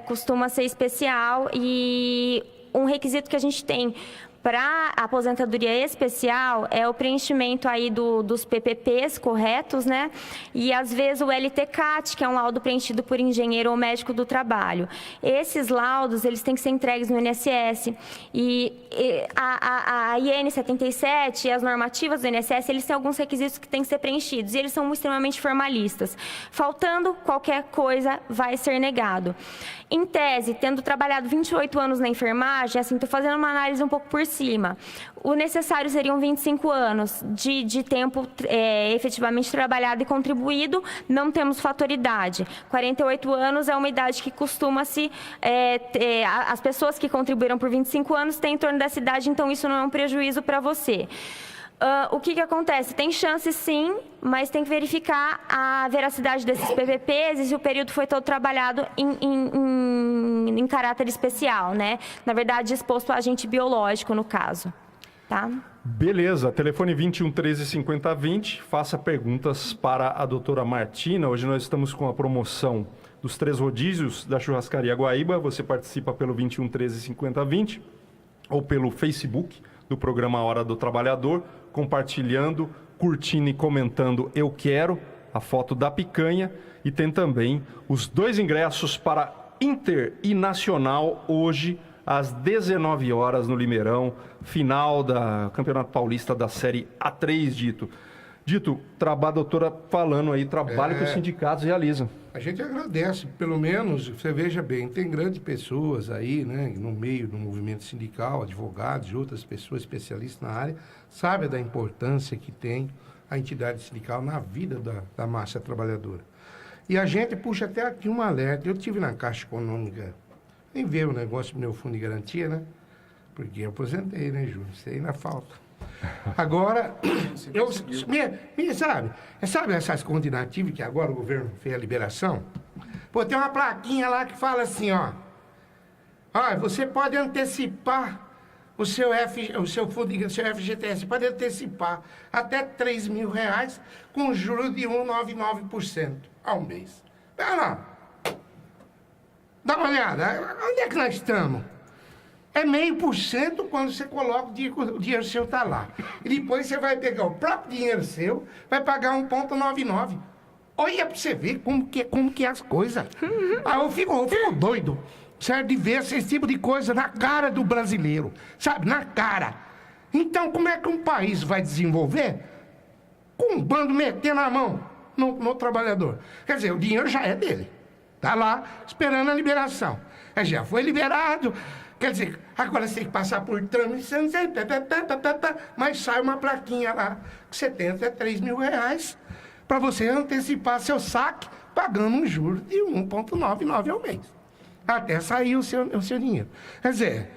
costuma ser especial e um requisito que a gente tem para aposentadoria especial é o preenchimento aí dos PPPs corretos, né? E às vezes o LTCAT, que é um laudo preenchido por engenheiro ou médico do trabalho. Esses laudos, eles têm que ser entregues no INSS. E a IN 77 e as normativas do INSS, eles têm alguns requisitos que têm que ser preenchidos. E eles são extremamente formalistas. Faltando, qualquer coisa vai ser negado. Em tese, tendo trabalhado 28 anos na enfermagem, assim, estou fazendo uma análise um pouco por cima. O necessário seriam 25 anos de tempo efetivamente trabalhado e contribuído, não temos fatoridade. 48 anos é uma idade que costuma-se... as pessoas que contribuíram por 25 anos têm em torno dessa idade, então isso não é um prejuízo para você. O que acontece? Tem chance sim, mas tem que verificar a veracidade desses PVPs e se o período foi todo trabalhado em caráter especial, né? Na verdade, exposto a agente biológico, no caso. Tá? Beleza. Telefone 21 13 50 20. Faça perguntas para a doutora Martina. Hoje nós estamos com a promoção dos 3 rodízios da Churrascaria Guaíba. Você participa pelo 21 13 50 20 ou pelo Facebook do programa Hora do Trabalhador, compartilhando, curtindo e comentando "Eu Quero", a foto da picanha, e tem também os 2 ingressos para Inter e Nacional hoje às 19 horas no Limeirão, final da Campeonato Paulista da Série A3, Dito. Dito, a doutora falando aí, trabalho que os sindicatos realizam. A gente agradece, pelo menos, você veja bem, tem grandes pessoas aí, né, no meio do movimento sindical, advogados e outras pessoas especialistas na área, sabem da importância que tem a entidade sindical na vida da massa trabalhadora. E a gente puxa até aqui um alerta. Eu tive na Caixa Econômica, nem ver o negócio do meu fundo de garantia, porque eu aposentei, né, Júlio? Isso aí na falta. Agora, sabe essas contas inativas que agora o governo fez a liberação? Pô, tem uma plaquinha lá que fala assim, ó. Você pode antecipar o seu FGTS, pode antecipar até R$3 mil com juros de 1,99% ao mês. Pera, dá uma olhada, onde é que nós estamos? É 0,5% quando você coloca o dinheiro seu tá lá. E depois você vai pegar o próprio dinheiro seu, vai pagar 1,99%. Olha pra você ver como que é as coisas. Eu fico doido, certo? De ver esse tipo de coisa na cara do brasileiro. Sabe? Na cara. Então, como é que um país vai desenvolver? Com um bando metendo a mão no trabalhador. Quer dizer, o dinheiro já é dele. Tá lá, esperando a liberação. Já foi liberado. Quer dizer, agora você tem que passar por trâmite, mas sai uma plaquinha lá, que você tem até R$3 mil, para você antecipar seu saque, pagando um juro de 1,99 ao mês. Até sair o seu dinheiro. Quer dizer,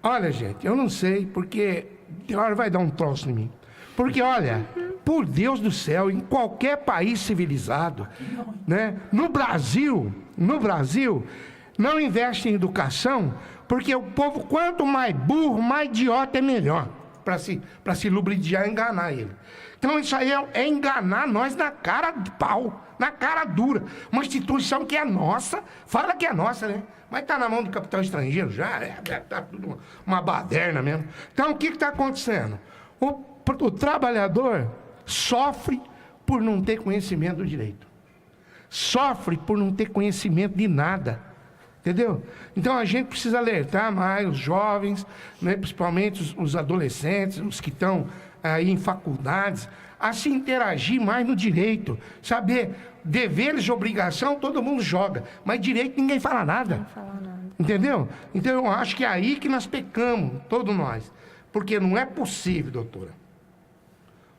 olha, gente, eu não sei, porque a hora vai dar um troço em mim. Porque, olha, por Deus do céu, em qualquer país civilizado, né? No Brasil, não investe em educação, porque o povo, quanto mais burro, mais idiota é melhor, para se lubridiar e enganar ele. Então isso aí é enganar nós na cara de pau, na cara dura. Uma instituição que é nossa, fala que é nossa, né? Mas está na mão do capital estrangeiro já, tá tudo uma baderna mesmo. Então o que está acontecendo? O trabalhador sofre por não ter conhecimento do direito. Sofre por não ter conhecimento de nada. Entendeu? Então a gente precisa alertar mais os jovens, né, principalmente os adolescentes, os que estão aí em faculdades, a se interagir mais no direito. Saber deveres e obrigação, todo mundo joga, mas direito ninguém fala nada. Não fala nada. Entendeu? Então eu acho que é aí que nós pecamos, todos nós. Porque não é possível, doutora,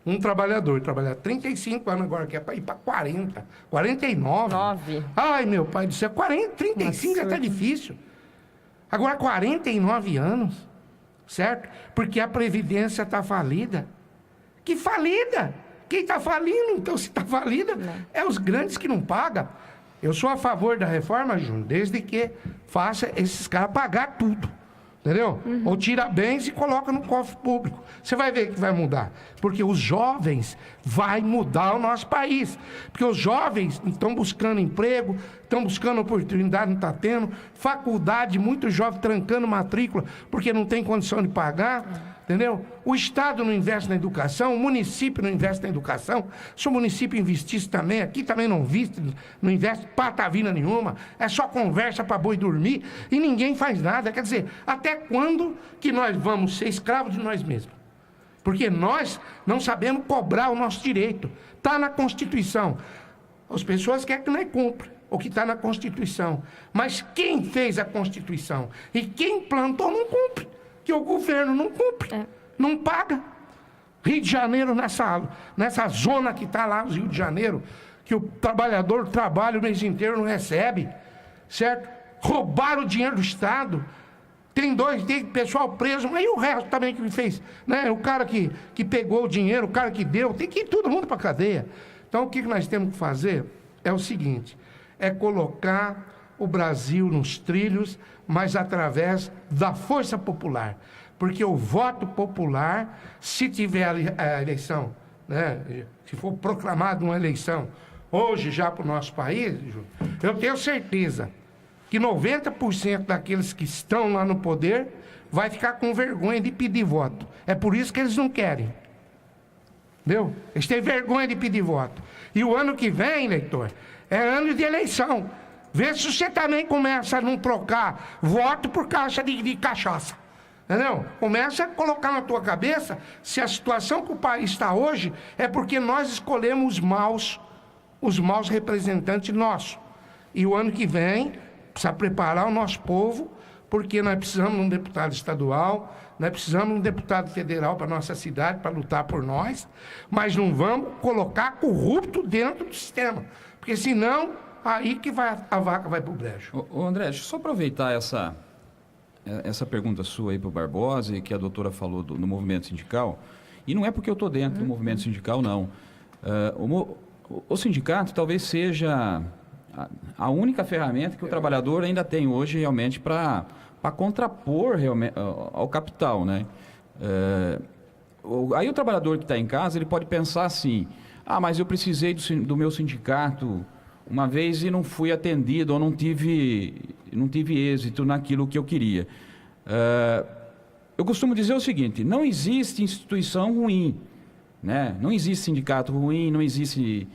um trabalhador trabalhar 35 anos agora, que é para ir para 40, 49. Ai, meu pai do céu, 35 já está difícil. Agora 49 anos, certo? Porque a Previdência está falida. Que falida? Quem está falindo, então, se está falida, é os grandes que não pagam. Eu sou a favor da reforma, Júnior, desde que faça esses caras pagar tudo. Entendeu? Ou tira bens e coloca no cofre público. Você vai ver que vai mudar. Porque os jovens vai mudar o nosso país. Porque os jovens estão buscando emprego, estão buscando oportunidade, não está tendo. Faculdade, muitos jovens trancando matrícula porque não tem condição de pagar. Entendeu? O Estado não investe na educação, o município não investe na educação. Se o município investisse também, aqui também não investe patavina nenhuma. É só conversa para boi dormir e ninguém faz nada. Quer dizer, até quando que nós vamos ser escravos de nós mesmos? Porque nós não sabemos cobrar o nosso direito. Está na Constituição. As pessoas querem que nós cumpra o que está na Constituição. Mas quem fez a Constituição e quem plantou não cumpre. Que o governo não cumpre, não paga. Rio de Janeiro, nessa zona que está lá, o Rio de Janeiro, que o trabalhador trabalha o mês inteiro e não recebe, certo? Roubaram o dinheiro do Estado. Tem pessoal preso, mas e o resto também que fez? Né? O cara que pegou o dinheiro, o cara que deu, tem que ir todo mundo para a cadeia. Então, o que nós temos que fazer é o seguinte, é colocar o Brasil nos trilhos, mas através da força popular. Porque o voto popular, se tiver a eleição, né, se for proclamada uma eleição, hoje já para o nosso país, eu tenho certeza que 90% daqueles que estão lá no poder vai ficar com vergonha de pedir voto. É por isso que eles não querem. Entendeu? Eles têm vergonha de pedir voto. E o ano que vem, eleitor, é ano de eleição. Vê se você também começa a não trocar voto por caixa de cachaça. Entendeu? Começa a colocar na tua cabeça se a situação que o país está hoje é porque nós escolhemos os maus representantes nossos. E o ano que vem, precisa preparar o nosso povo, porque nós precisamos de um deputado estadual, nós precisamos de um deputado federal para a nossa cidade, para lutar por nós, mas não vamos colocar corrupto dentro do sistema. Porque senão... aí que a vaca vai para o brejo. Ô André, deixa eu só aproveitar essa pergunta sua aí para o Barbosa e que a doutora falou do movimento sindical. E não é porque eu estou dentro do movimento sindical, não. O sindicato talvez seja a única ferramenta que o trabalhador ainda tem hoje realmente para contrapor realmente ao capital, né? Aí o trabalhador que está em casa, ele pode pensar assim, mas eu precisei do meu sindicato uma vez e não fui atendido ou não tive êxito naquilo que eu queria. Eu costumo dizer o seguinte, não existe instituição ruim, né? Não existe sindicato ruim, não existe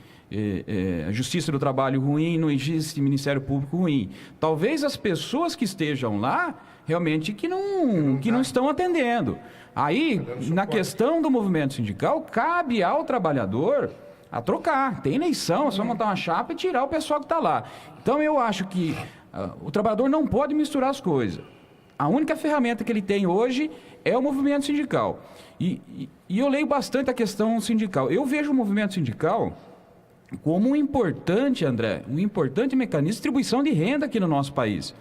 Justiça do Trabalho ruim, não existe Ministério Público ruim. Talvez as pessoas que estejam lá, realmente que não estão atendendo. Aí, na questão do movimento sindical, cabe ao trabalhador a trocar. Tem eleição, é só montar uma chapa e tirar o pessoal que está lá. Então, eu acho que o trabalhador não pode misturar as coisas. A única ferramenta que ele tem hoje é o movimento sindical. E eu leio bastante a questão sindical. Eu vejo o movimento sindical como um importante, André, um importante mecanismo de distribuição de renda aqui no nosso país.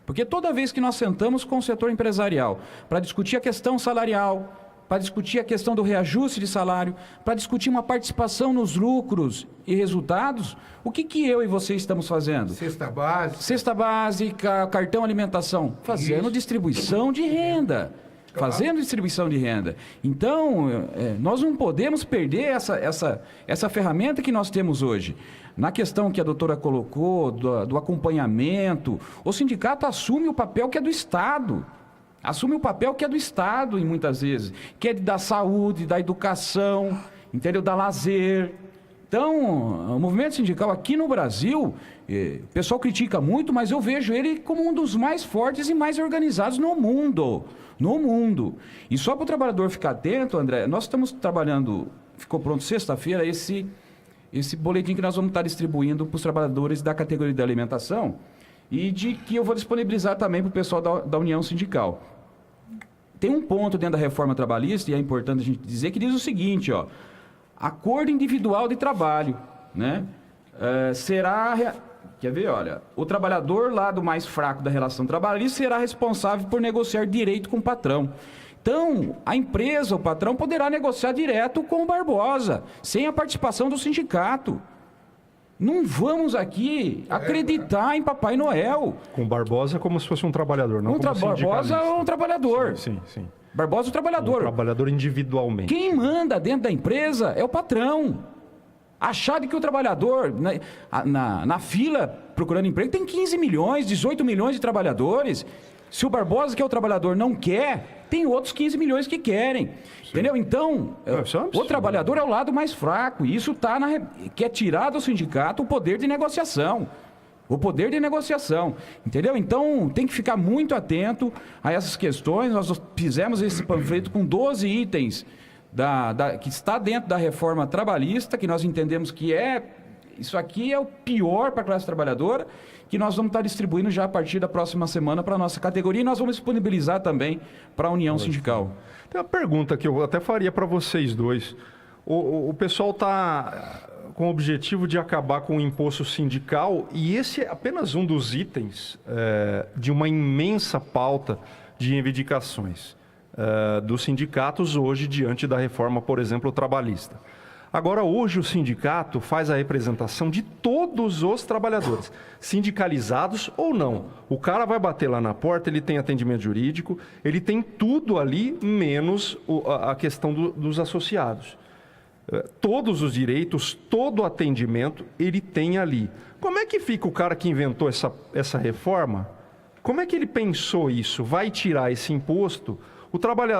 Porque toda vez que nós sentamos com o setor empresarial para discutir a questão salarial, para discutir a questão do reajuste de salário, para discutir uma participação nos lucros e resultados, o que eu e você estamos fazendo? Cesta básica, cartão alimentação, fazendo distribuição de renda. Fazendo distribuição de renda. Então, nós não podemos perder essa ferramenta que nós temos hoje. Na questão que a doutora colocou, do acompanhamento, o sindicato assume o papel que é do Estado. Assume o papel que é do Estado, e muitas vezes, que é da saúde, da educação, entendeu? Da lazer. Então, o movimento sindical aqui no Brasil, o pessoal critica muito, mas eu vejo ele como um dos mais fortes e mais organizados no mundo. No mundo. E só para o trabalhador ficar atento, André, nós estamos trabalhando, ficou pronto sexta-feira, esse boletim que nós vamos estar distribuindo para os trabalhadores da categoria da alimentação e de que eu vou disponibilizar também para o pessoal da União Sindical. Tem um ponto dentro da reforma trabalhista, e é importante a gente dizer, que diz o seguinte, ó, acordo individual de trabalho, né? Quer ver, olha, o trabalhador lado mais fraco da relação trabalhista será responsável por negociar direito com o patrão. Então, a empresa, o patrão, poderá negociar direto com o Barbosa, sem a participação do sindicato. Não vamos aqui acreditar em Papai Noel. Com o Barbosa como se fosse um trabalhador, não como Barbosa é um trabalhador. Sim, sim. Barbosa é um trabalhador. Um trabalhador individualmente. Quem manda dentro da empresa é o patrão. Achar de que o trabalhador, na fila procurando emprego, tem 15 milhões, 18 milhões de trabalhadores. Se o Barbosa, que é o trabalhador, não quer, tem outros 15 milhões que querem. Sim. Entendeu? Então, o trabalhador é o lado mais fraco. E isso quer tirar do sindicato o poder de negociação. O poder de negociação. Entendeu? Então, tem que ficar muito atento a essas questões. Nós fizemos esse panfleto com 12 itens que está dentro da reforma trabalhista, que nós entendemos que isso aqui é o pior para a classe trabalhadora, que nós vamos estar distribuindo já a partir da próxima semana para a nossa categoria e nós vamos disponibilizar também para a União Sindical. Tem uma pergunta que eu até faria para vocês dois. O pessoal está com o objetivo de acabar com o imposto sindical e esse é apenas um dos itens de uma imensa pauta de reivindicações dos sindicatos hoje diante da reforma, por exemplo, trabalhista. Agora, hoje o sindicato faz a representação de todos os trabalhadores, sindicalizados ou não. O cara vai bater lá na porta, ele tem atendimento jurídico, ele tem tudo ali, menos a questão dos associados. Todos os direitos, todo o atendimento, ele tem ali. Como é que fica o cara que inventou essa reforma? Como é que ele pensou isso? Vai tirar esse imposto?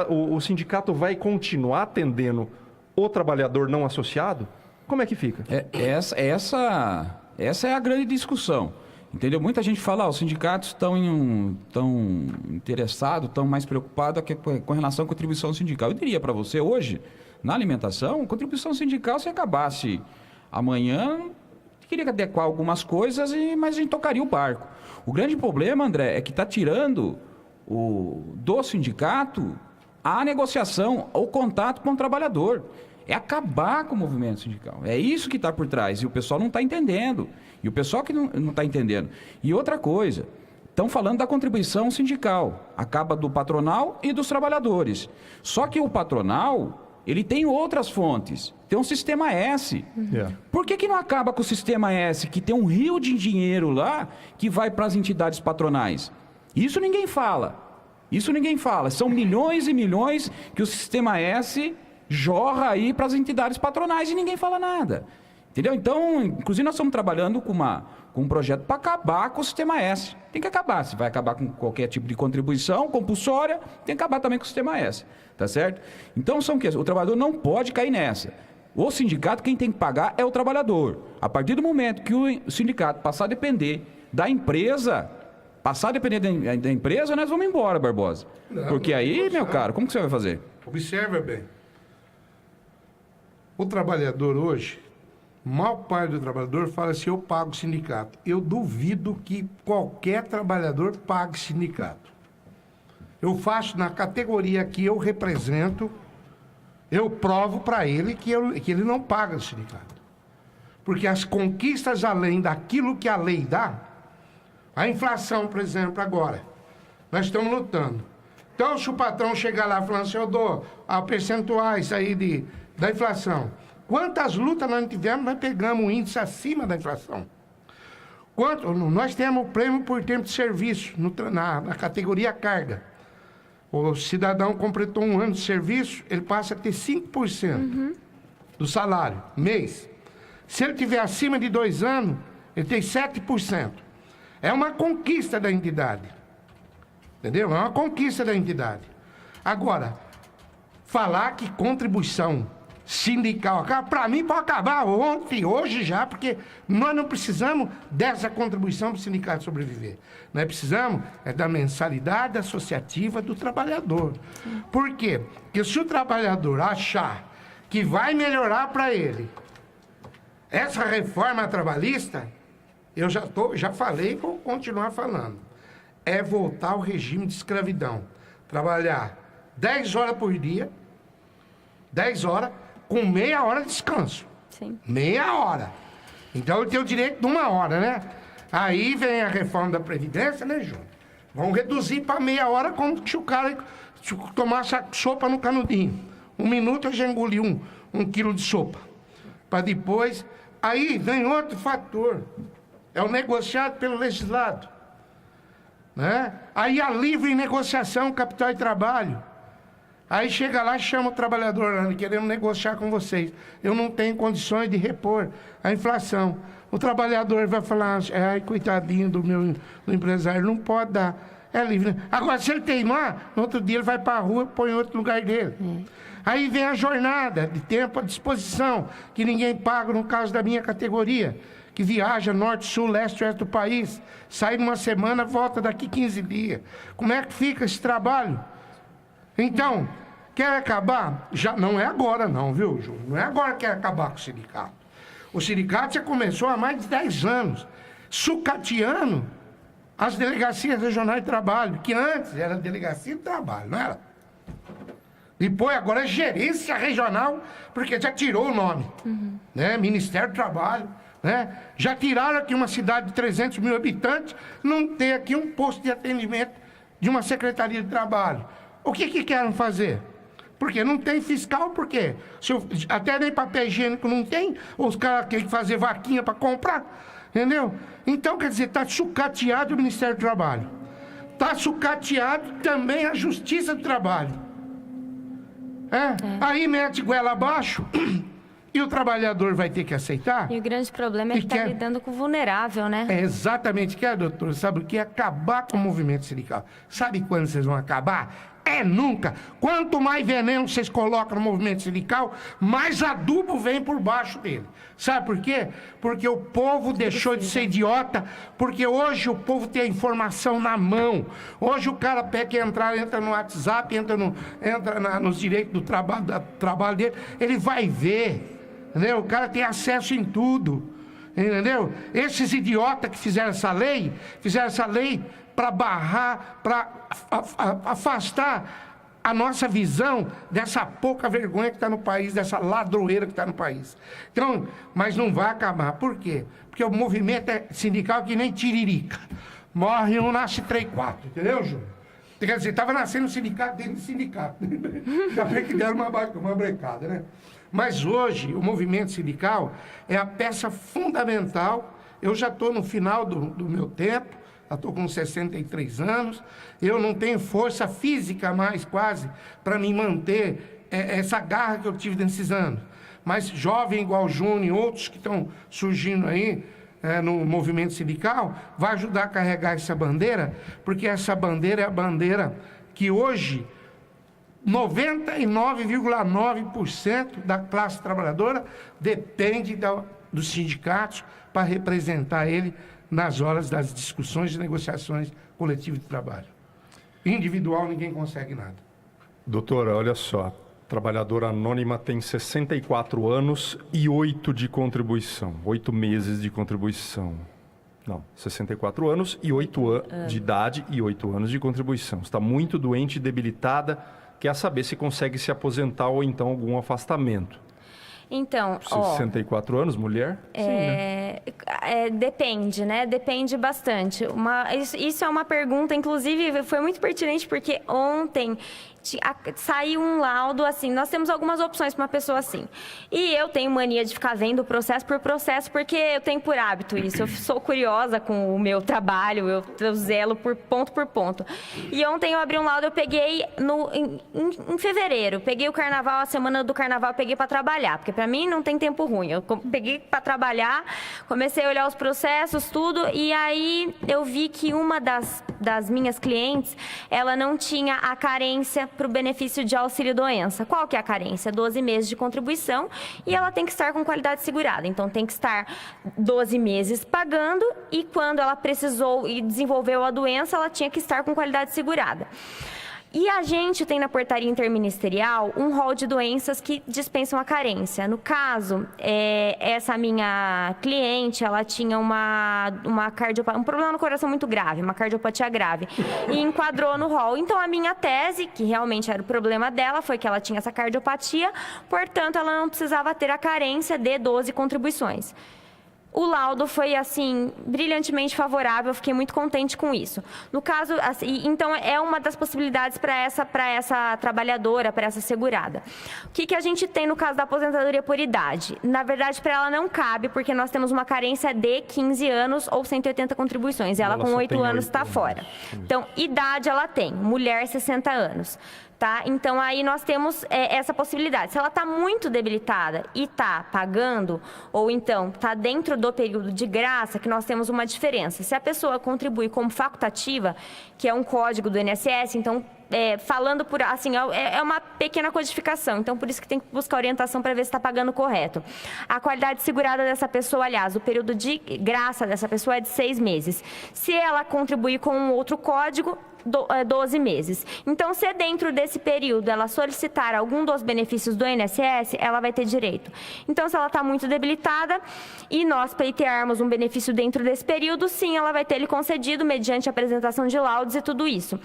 O sindicato vai continuar atendendo o trabalhador não associado? Como é que fica? Essa é a grande discussão. Entendeu? Muita gente fala, os sindicatos estão interessados, estão mais preocupados com relação à contribuição sindical. Eu diria para você, hoje, na alimentação, contribuição sindical, se acabasse amanhã, queria adequar algumas coisas, mas a gente tocaria o barco. O grande problema, André, é que está tirando do sindicato a negociação, o contato com o trabalhador. É acabar com o movimento sindical. É isso que está por trás. E o pessoal não está entendendo. E o pessoal que não está entendendo. E outra coisa, estão falando da contribuição sindical. Acaba do patronal e dos trabalhadores. Só que o patronal, ele tem outras fontes. Tem um sistema S. Yeah. Por que não acaba com o sistema S, que tem um rio de dinheiro lá, que vai para as entidades patronais? Isso ninguém fala. Isso ninguém fala. São milhões e milhões que o sistema S jorra aí para as entidades patronais e ninguém fala nada. Entendeu? Então, inclusive, nós estamos trabalhando com um projeto para acabar com o sistema S. Tem que acabar. Se vai acabar com qualquer tipo de contribuição compulsória, tem que acabar também com o sistema S. Tá certo? Então, o trabalhador não pode cair nessa. O sindicato, quem tem que pagar é o trabalhador. A partir do momento que o sindicato passar a depender da empresa... Passar a depender da empresa, nós vamos embora, Barbosa. Porque aí, meu caro, como que você vai fazer? Observa bem. O trabalhador hoje, a maior parte do trabalhador fala assim, eu pago sindicato. Eu duvido que qualquer trabalhador pague sindicato. Eu faço na categoria que eu represento, eu provo para ele que ele não paga sindicato. Porque as conquistas além daquilo que a lei dá, a inflação, por exemplo, agora, nós estamos lutando. Então, se o patrão chegar lá falando assim, eu dou percentuais aí da inflação. Quantas lutas nós tivemos, nós pegamos um índice acima da inflação. Nós temos o prêmio por tempo de serviço na categoria carga. O cidadão completou 1 ano de serviço, ele passa a ter 5% do salário, mês. Se ele tiver acima de 2 anos, ele tem 7%. É uma conquista da entidade. Entendeu? É uma conquista da entidade. Agora, falar que contribuição sindical, para mim pode acabar ontem, hoje já, porque nós não precisamos dessa contribuição para o sindicato sobreviver. Nós precisamos da mensalidade associativa do trabalhador. Por quê? Porque se o trabalhador achar que vai melhorar para ele essa reforma trabalhista, eu já falei e vou continuar falando. É voltar ao regime de escravidão. Trabalhar 10 horas por dia, 10 horas, com meia hora de descanso. Sim. Meia hora. Então eu tenho o direito de 1 hora, né? Aí vem a reforma da Previdência, né, Júnior? Vão reduzir para meia hora como se o cara tomasse a sopa no canudinho. 1 minuto eu já engoli um quilo de sopa. Para depois Aí vem outro fator, é o negociado pelo legislado. Né? Aí a livre negociação, capital e trabalho. Aí chega lá e chama o trabalhador, querendo negociar com vocês. Eu não tenho condições de repor a inflação. O trabalhador vai falar, ai, coitadinho do meu empresário, não pode dar. É livre. Agora, se ele teimar, no outro dia ele vai para a rua e põe em outro lugar dele. Aí vem a jornada de tempo à disposição, que ninguém paga no caso da minha categoria, que viaja norte, sul, leste, oeste do país, sai numa semana, volta daqui 15 dias. Como é que fica esse trabalho? Então, quer acabar? Já não é agora não, viu, Júlio? Não é agora que quer acabar com o sindicato. O sindicato já começou há mais de 10 anos, sucateando as delegacias regionais de trabalho, que antes era delegacia de trabalho, não era? Depois agora é gerência regional, porque já tirou o nome, né? Ministério do Trabalho, né? Já tiraram aqui uma cidade de 300 mil habitantes, não tem aqui um posto de atendimento de uma secretaria de trabalho. O que querem fazer? Porque não tem fiscal, por quê? Até nem papel higiênico não tem, os caras têm que fazer vaquinha para comprar, entendeu? Então, quer dizer, está sucateado o Ministério do Trabalho. Está sucateado também a Justiça do Trabalho. Aí mete goela abaixo e o trabalhador vai ter que aceitar. E o grande problema é que está lidando com o vulnerável, né? É exatamente, doutor? Sabe o que é acabar com o movimento sindical? Sabe quando vocês vão acabar? É nunca. Quanto mais veneno vocês colocam no movimento sindical, mais adubo vem por baixo dele. Sabe por quê? Porque o povo deixou de ser idiota, porque hoje o povo tem a informação na mão. Hoje o cara quer entrar, entra no WhatsApp, entra nos direitos do trabalho dele, ele vai ver, entendeu? O cara tem acesso em tudo, entendeu? Esses idiotas que fizeram essa lei para barrar, para afastar a nossa visão dessa pouca vergonha que está no país, dessa ladroeira que está no país. Então, mas não vai acabar. Por quê? Porque o movimento é sindical que nem tiririca. Morre um, nasce 3, 4. Entendeu, Júlio? Quer dizer, estava nascendo um sindicato dentro do sindicato. Já foi que deram uma brecada, né? Mas hoje, o movimento sindical é a peça fundamental. Eu já estou no final do meu tempo. Estou com 63 anos, eu não tenho força física mais quase para me manter essa garra que eu tive nesses anos. Mas jovem igual o Júnior e outros que estão surgindo aí no movimento sindical, vai ajudar a carregar essa bandeira, porque essa bandeira é a bandeira que hoje 99,9% da classe trabalhadora depende dos sindicatos para representar ele nas horas das discussões e negociações coletivas de trabalho. Individual, ninguém consegue nada. Doutora, olha só. Trabalhadora anônima tem 64 anos e 8 de contribuição. 8 meses de contribuição. Não, 64 anos e 8 de idade e 8 anos de contribuição. Está muito doente e debilitada, quer saber se consegue se aposentar ou então algum afastamento. Então, 64 anos, mulher? Sim, né? Depende, né? Depende bastante. Isso é uma pergunta, inclusive, foi muito pertinente, porque ontem saiu um laudo assim, nós temos algumas opções para uma pessoa assim. E eu tenho mania de ficar vendo processo por processo, porque eu tenho por hábito isso. Eu sou curiosa com o meu trabalho, eu zelo por ponto. E ontem eu abri um laudo, eu peguei em fevereiro, peguei o carnaval, a semana do carnaval eu peguei para trabalhar, porque para mim não tem tempo ruim. Eu peguei para trabalhar, comecei a olhar os processos, tudo, e aí eu vi que uma das minhas clientes, ela não tinha a carência para o benefício de auxílio-doença. Qual que é a carência? 12 meses de contribuição e ela tem que estar com qualidade segurada. Então, tem que estar 12 meses pagando e quando ela precisou e desenvolveu a doença, ela tinha que estar com qualidade segurada. E a gente tem na portaria interministerial um rol de doenças que dispensam a carência. No caso, essa minha cliente, ela tinha um problema no coração muito grave, uma cardiopatia grave, e enquadrou no rol. Então, a minha tese, que realmente era o problema dela, foi que ela tinha essa cardiopatia, portanto, ela não precisava ter a carência de 12 contribuições. O laudo foi, assim, brilhantemente favorável, eu fiquei muito contente com isso. No caso, assim, então, é uma das possibilidades para essa trabalhadora, para essa segurada. O que a gente tem no caso da aposentadoria por idade? Na verdade, para ela não cabe, porque nós temos uma carência de 15 anos ou 180 contribuições. Ela com 8 anos está fora. Então, idade ela tem, mulher 60 anos. Tá? Então, aí nós temos essa possibilidade. Se ela está muito debilitada e está pagando, ou então está dentro do período de graça, que nós temos uma diferença. Se a pessoa contribui como facultativa, que é um código do INSS, então, falando por assim, é uma pequena codificação, então por isso que tem que buscar orientação para ver se está pagando correto. A qualidade segurada dessa pessoa, aliás, o período de graça dessa pessoa é de 6 meses. Se ela contribuir com um outro código, 12 meses. Então, se dentro desse período ela solicitar algum dos benefícios do INSS, ela vai ter direito. Então, se ela está muito debilitada e nós pleitearmos um benefício dentro desse período, sim, ela vai ter ele concedido mediante apresentação de laudos e tudo isso.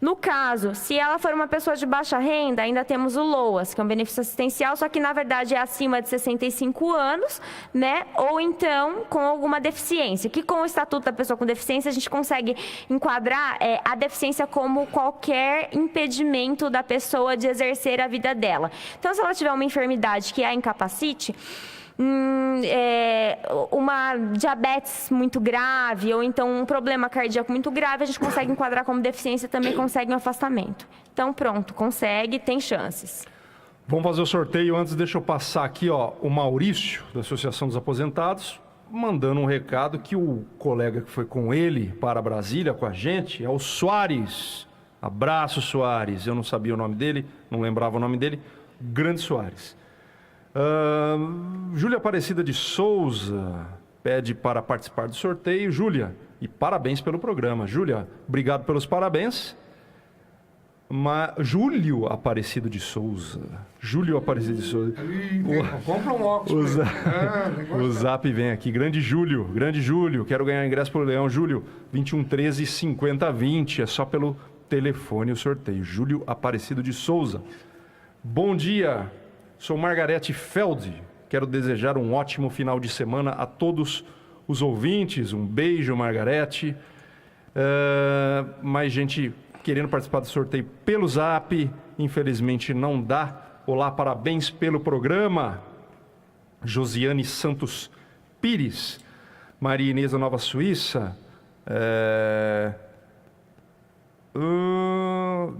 No caso, se ela for uma pessoa de baixa renda, ainda temos o LOAS, que é um benefício assistencial, só que na verdade é acima de 65 anos, né? Ou então com alguma deficiência, que com o Estatuto da Pessoa com Deficiência a gente consegue enquadrar a deficiência como qualquer impedimento da pessoa de exercer a vida dela. Então, se ela tiver uma enfermidade que a incapacite, uma diabetes muito grave ou então um problema cardíaco muito grave, a gente consegue enquadrar como deficiência, também consegue um afastamento. Então, pronto, consegue, tem chances. Vamos fazer o sorteio. Antes, deixa eu passar aqui, ó, o Maurício, da Associação dos Aposentados, mandando um recado que o colega que foi com ele para Brasília, com a gente, é o Soares. Abraço, Soares. Eu não sabia o nome dele, não lembrava o nome dele. Grande Soares. Júlia Aparecida de Souza pede para participar do sorteio. Júlia, e parabéns pelo programa. Júlia, obrigado pelos parabéns. Júlio Aparecido de Souza. Júlio Aparecido de Souza. Compra um óculos. O Zap vem aqui. Grande Júlio. Quero ganhar ingresso pro Leão. Júlio, 2113 5020. É só pelo telefone o sorteio. Júlio Aparecido de Souza. Bom dia. Sou Margarete Feld. Quero desejar um ótimo final de semana a todos os ouvintes. Um beijo, Margarete. Mais gente querendo participar do sorteio pelo Zap, infelizmente não dá. Olá, parabéns pelo programa. Josiane Santos Pires, Maria Inês da Nova Suíça.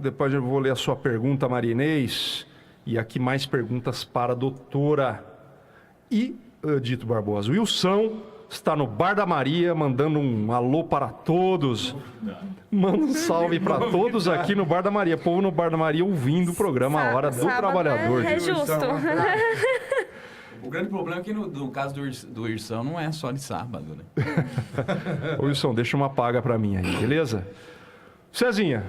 Depois eu vou ler a sua pergunta, Maria Inês. E aqui mais perguntas para a doutora. E Dito Barbosa, Wilson está no Bar da Maria, mandando um alô para todos. Manda um salve para todos aqui no Bar da Maria. Povo no Bar da Maria ouvindo o programa A Hora do Trabalhador. É justo. O grande problema é que no caso do Irsão não é só de sábado, né? Ô Wilson, deixa uma paga para mim aí, beleza? Cezinha.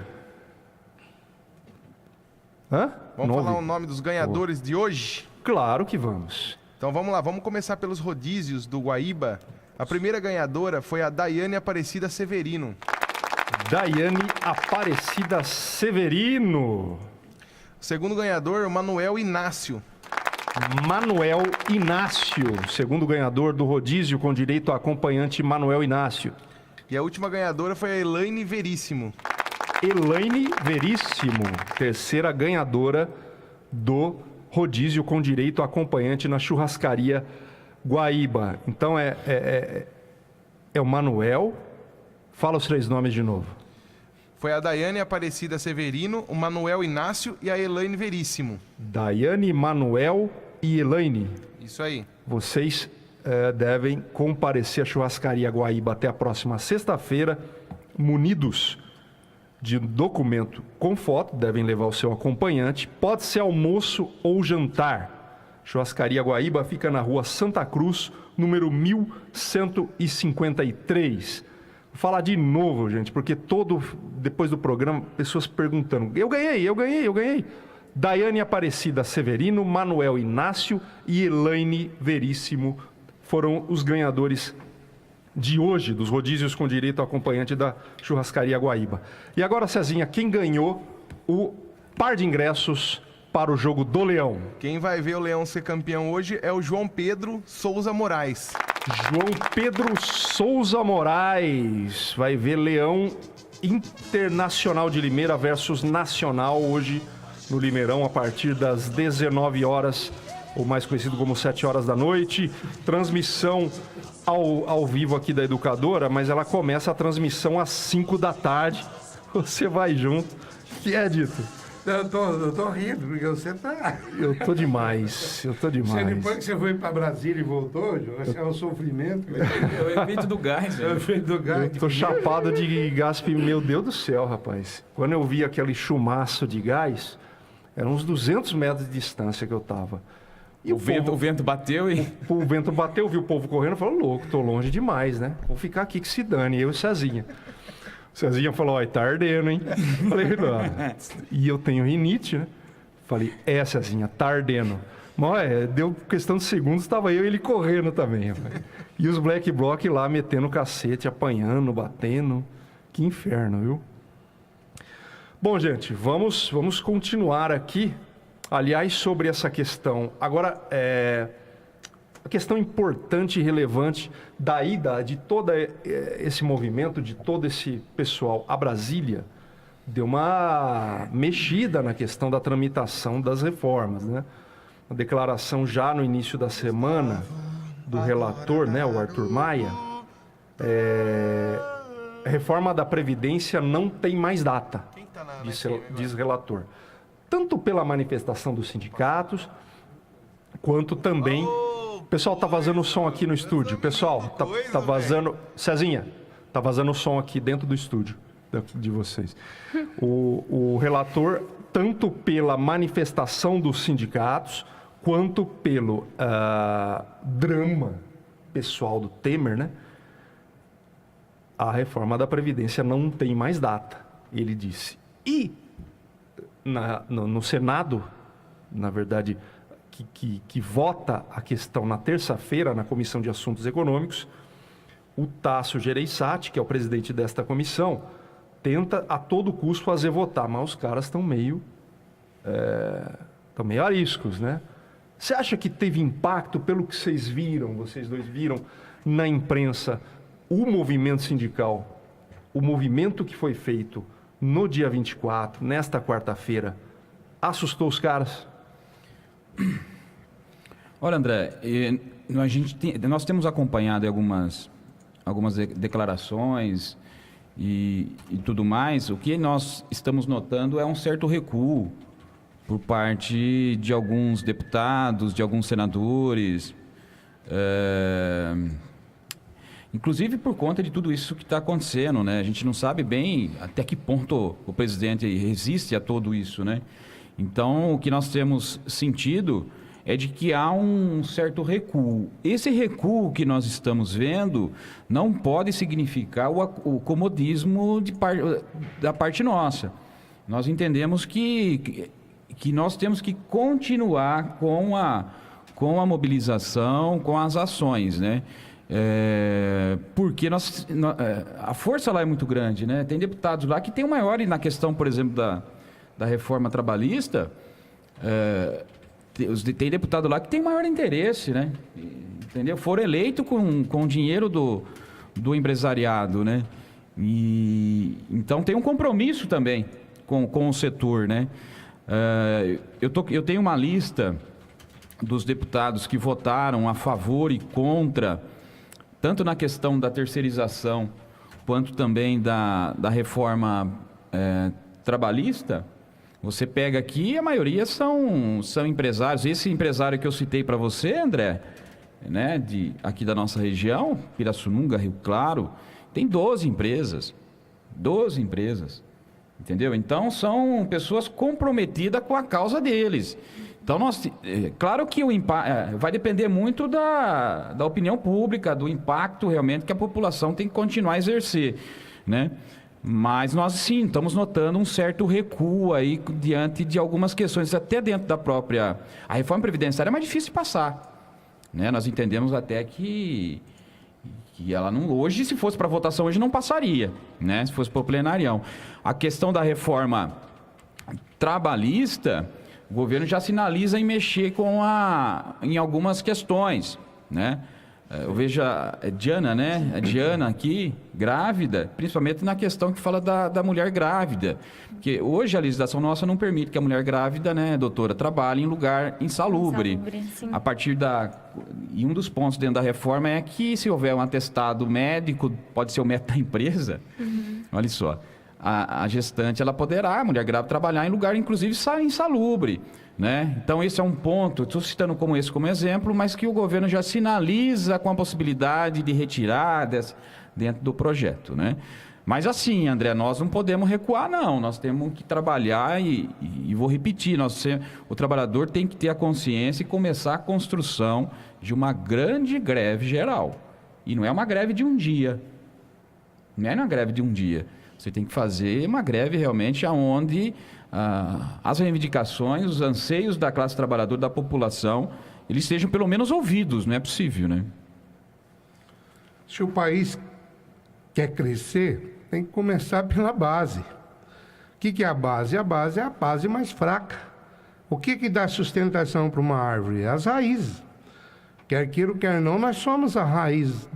Vamos falar o nome dos ganhadores de hoje? Claro que vamos. Então vamos lá, vamos começar pelos rodízios do Guaíba. A primeira ganhadora foi a Daiane Aparecida Severino. Daiane Aparecida Severino. O segundo ganhador, o Manuel Inácio. Manuel Inácio, segundo ganhador do rodízio com direito a acompanhante Manuel Inácio. E a última ganhadora foi a Elaine Veríssimo. Elaine Veríssimo, terceira ganhadora do rodízio com direito a acompanhante na churrascaria Guaíba. Então é o Manuel. Fala os 3 nomes de novo. Foi a Daiane Aparecida Severino, o Manuel Inácio e a Elaine Veríssimo. Daiane, Manuel e Elaine. Isso aí. Vocês devem comparecer à churrascaria Guaíba até a próxima sexta-feira, munidos de documento com foto, devem levar o seu acompanhante. Pode ser almoço ou jantar. Churrascaria Guaíba fica na rua Santa Cruz, número 1153. Vou falar de novo, gente, porque depois do programa, pessoas perguntando. Eu ganhei. Daiane Aparecida Severino, Manuel Inácio e Elaine Veríssimo foram os ganhadores de hoje, dos rodízios com direito ao acompanhante da churrascaria Guaíba. E agora, Cezinha, quem ganhou o par de ingressos para o jogo do Leão? Quem vai ver o Leão ser campeão hoje é o João Pedro Souza Moraes. João Pedro Souza Moraes vai ver Leão Internacional de Limeira versus Nacional hoje no Limeirão a partir das 19 horas, ou mais conhecido como 7 horas da noite. Transmissão ao vivo aqui da Educadora, mas ela começa a transmissão às 5 da tarde. Você vai junto. Que é, Dito? Eu tô rindo, porque você tá... Eu tô demais. Você, depois que você foi pra Brasília e voltou, João, esse é o sofrimento. É o efeito do gás. É o efeito do gás. Eu tô chapado de gás, meu Deus do céu, rapaz. Quando eu vi aquele chumaço de gás, eram uns 200 metros de distância que eu tava. E o vento bateu e... O vento bateu, vi o povo correndo, falou, louco, tô longe demais, né? Vou ficar aqui que se dane, eu e Cezinha. Cezinha falou, ó, tá ardendo, hein? Falei, não. E eu tenho rinite, né? Falei, Cezinha, tá ardendo. Mas deu questão de segundos, estava eu e ele correndo também, rapaz. E os Black Bloc lá metendo cacete, apanhando, batendo. Que inferno, viu? Bom, gente, vamos continuar aqui. Aliás, sobre essa questão. Agora, a questão importante e relevante da ida de todo esse movimento, de todo esse pessoal a Brasília, deu uma mexida na questão da tramitação das reformas, né? A declaração já no início da semana do relator, né, o Arthur Maia, a reforma da Previdência não tem mais data, diz relator. Tanto pela manifestação dos sindicatos, quanto também... O pessoal tá vazando o som aqui no estúdio. Pessoal, tá vazando... Cezinha, tá vazando o som aqui dentro do estúdio de vocês. O relator, tanto pela manifestação dos sindicatos, quanto pelo drama pessoal do Temer, né? A reforma da Previdência não tem mais data, ele disse. E no Senado, na verdade, que vota a questão na terça-feira, na Comissão de Assuntos Econômicos, o Tasso Gereissati, que é o presidente desta comissão, tenta a todo custo fazer votar, mas os caras estão meio ariscos, né? Você acha que teve impacto, pelo que vocês dois viram, na imprensa, o movimento sindical, o movimento que foi feito no dia 24, nesta quarta-feira, assustou os caras? Olha, André, nós temos acompanhado algumas declarações e tudo mais. O que nós estamos notando é um certo recuo por parte de alguns deputados, de alguns senadores, inclusive por conta de tudo isso que está acontecendo, né? A gente não sabe bem até que ponto o presidente resiste a tudo isso, né? Então, o que nós temos sentido é de que há um certo recuo. Esse recuo que nós estamos vendo não pode significar o comodismo da parte nossa. Nós entendemos que nós temos que continuar com a mobilização, com as ações, né? Porque a força lá é muito grande, né? Tem deputados lá que tem o maior, e na questão, por exemplo, da reforma trabalhista, tem deputado lá que tem maior interesse, né? Entendeu? Foram eleitos com dinheiro do empresariado, né? Então tem um compromisso também com o setor, né? Eu tenho uma lista dos deputados que votaram a favor e contra, tanto na questão da terceirização, quanto também da reforma trabalhista. Você pega aqui, a maioria são empresários. Esse empresário que eu citei para você, André, né, aqui da nossa região, Pirassununga, Rio Claro, tem 12 empresas. 12 empresas. Entendeu? Então, são pessoas comprometidas com a causa deles. Então, claro que vai depender muito da opinião pública, do impacto realmente que a população tem que continuar a exercer, né? Mas nós, sim, estamos notando um certo recuo aí diante de algumas questões, até dentro da própria... A reforma previdenciária é mais difícil de passar, né? Nós entendemos até que ela não... Hoje, se fosse para votação, hoje não passaria, né? Se fosse para o plenarião. A questão da reforma trabalhista, o governo já sinaliza em mexer em algumas questões, né? Eu vejo a Diana, né? A Diana aqui, grávida, principalmente na questão que fala da mulher grávida. Porque hoje a legislação nossa não permite que a mulher grávida, né, doutora, trabalhe em lugar insalubre. Insalubre, sim. A partir e um dos pontos dentro da reforma é que se houver um atestado médico, pode ser o médico da empresa, olha só, a gestante, ela poderá, a mulher grávida, trabalhar em lugar, inclusive, insalubre. Né? Então, esse é um ponto, estou citando como exemplo, mas que o governo já sinaliza com a possibilidade de retiradas dentro do projeto. Né? Mas assim, André, nós não podemos recuar, não. Nós temos que trabalhar e vou repetir, o trabalhador tem que ter a consciência e começar a construção de uma grande greve geral. E não é uma greve de um dia. Não é uma greve de um dia. Você tem que fazer uma greve realmente onde as reivindicações, os anseios da classe trabalhadora, da população, eles sejam pelo menos ouvidos, não é possível, né? Se o país quer crescer, tem que começar pela base. O que é a base? A base é a base mais fraca. O que dá sustentação para uma árvore? As raízes. Quer queira ou quer não, nós somos a raiz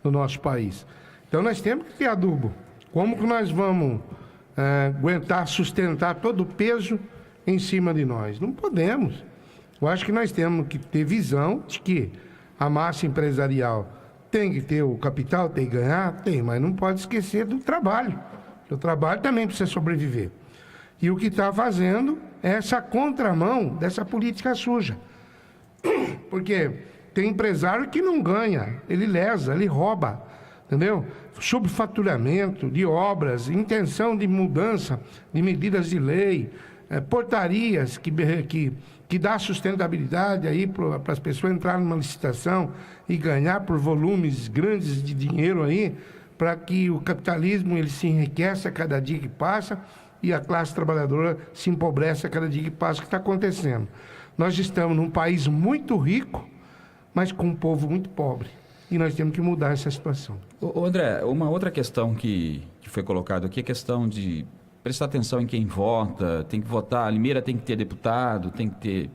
do nosso país. Então nós temos que ter adubo. Como que nós vamos aguentar, sustentar todo o peso em cima de nós? Não podemos. Eu acho que nós temos que ter visão de que a massa empresarial tem que ter o capital, tem que ganhar, tem, mas não pode esquecer do trabalho. O trabalho também precisa sobreviver. E o que está fazendo é essa contramão dessa política suja. Porque tem empresário que não ganha, ele lesa, ele rouba, entendeu? Subfaturamento de obras, intenção de mudança de medidas de lei, portarias que dá sustentabilidade aí para as pessoas entrarem numa licitação e ganhar por volumes grandes de dinheiro aí, para que o capitalismo ele se enriqueça a cada dia que passa e a classe trabalhadora se empobrece a cada dia que passa, o que está acontecendo. Nós estamos num país muito rico, mas com um povo muito pobre. E nós temos que mudar essa situação. Ô André, uma outra questão que foi colocada aqui é a questão de prestar atenção em quem vota, tem que votar, Limeira tem que ter deputado, tem que ter...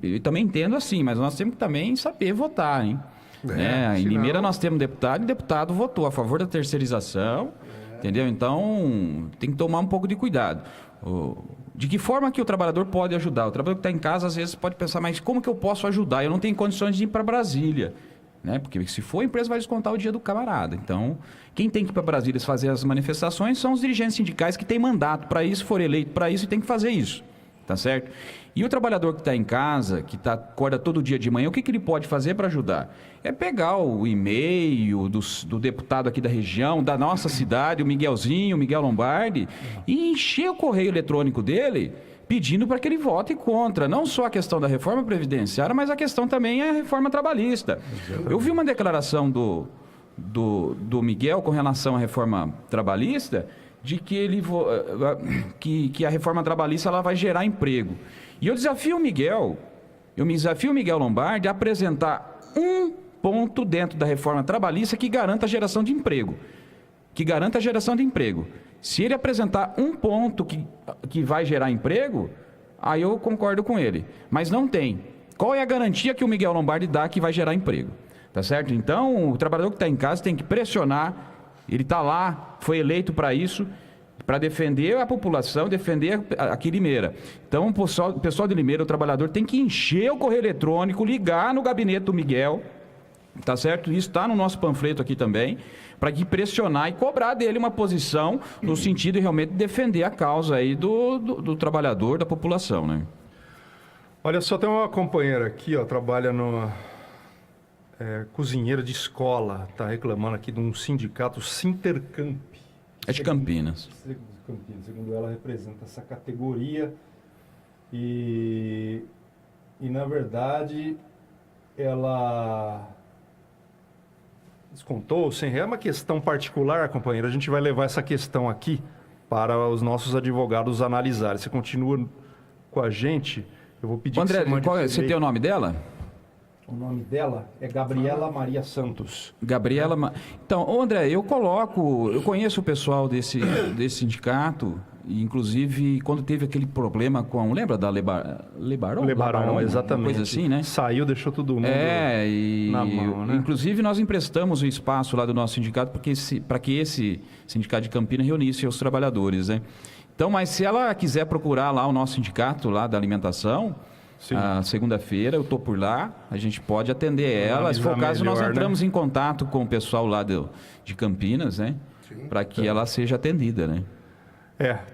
Eu também entendo assim, mas nós temos que também saber votar, hein? Em Limeira nós temos deputado e o deputado votou a favor da terceirização, entendeu? Então, tem que tomar um pouco de cuidado. De que forma que o trabalhador pode ajudar? O trabalhador que está em casa, às vezes, pode pensar, mas como que eu posso ajudar? Eu não tenho condições de ir para Brasília. Né? Porque se for, a empresa vai descontar o dia do camarada. Então, quem tem que ir para Brasília fazer as manifestações são os dirigentes sindicais que têm mandato para isso, foram eleitos para isso e tem que fazer isso. Tá certo? E o trabalhador que está em casa, que acorda todo dia de manhã, o que ele pode fazer para ajudar? É pegar o e-mail do deputado aqui da região, da nossa cidade, o Miguel Lombardi, e encher o correio eletrônico dele pedindo para que ele vote contra, não só a questão da reforma previdenciária, mas a questão também é a reforma trabalhista. Eu vi uma declaração do Miguel com relação à reforma trabalhista, de que a reforma trabalhista ela vai gerar emprego. E eu desafio o Miguel Lombardi a apresentar um ponto dentro da reforma trabalhista que garanta a geração de emprego. Se ele apresentar um ponto que vai gerar emprego, aí eu concordo com ele. Mas não tem. Qual é a garantia que o Miguel Lombardi dá que vai gerar emprego? Tá certo? Então, o trabalhador que está em casa tem que pressionar. Ele está lá, foi eleito para isso, para defender a população, defender aqui Limeira. Então, o pessoal de Limeira, o trabalhador, tem que encher o correio eletrônico, ligar no gabinete do Miguel, tá certo? Isso está no nosso panfleto aqui também, para que pressionar e cobrar dele uma posição no sentido de realmente defender a causa aí do trabalhador, da população, né? Olha só, tem uma companheira aqui, ó, trabalha no... cozinheira de escola, está reclamando aqui de um sindicato Sintercamp. É de Campinas. Segundo ela, representa essa categoria e na verdade, ela descontou R$100. É uma questão particular, companheira. A gente vai levar essa questão aqui para os nossos advogados analisarem. Você continua com a gente? Eu vou pedir André, que você mande você tem o nome dela? O nome dela é Gabriela Maria Santos. Então, ô André, eu conheço o pessoal desse sindicato, e inclusive quando teve aquele problema com, lembra da Lebaron, exatamente. Coisa assim, né? Saiu, deixou todo mundo na mão, né? Inclusive nós emprestamos o espaço lá do nosso sindicato para que esse sindicato de Campinas reunisse os trabalhadores, né? Então, mas se ela quiser procurar lá o nosso sindicato lá da alimentação, segunda-feira eu estou por lá, a gente pode atender ela. Se for o caso, nós entramos em contato com o pessoal lá de Campinas, né? Para que ela seja atendida, né?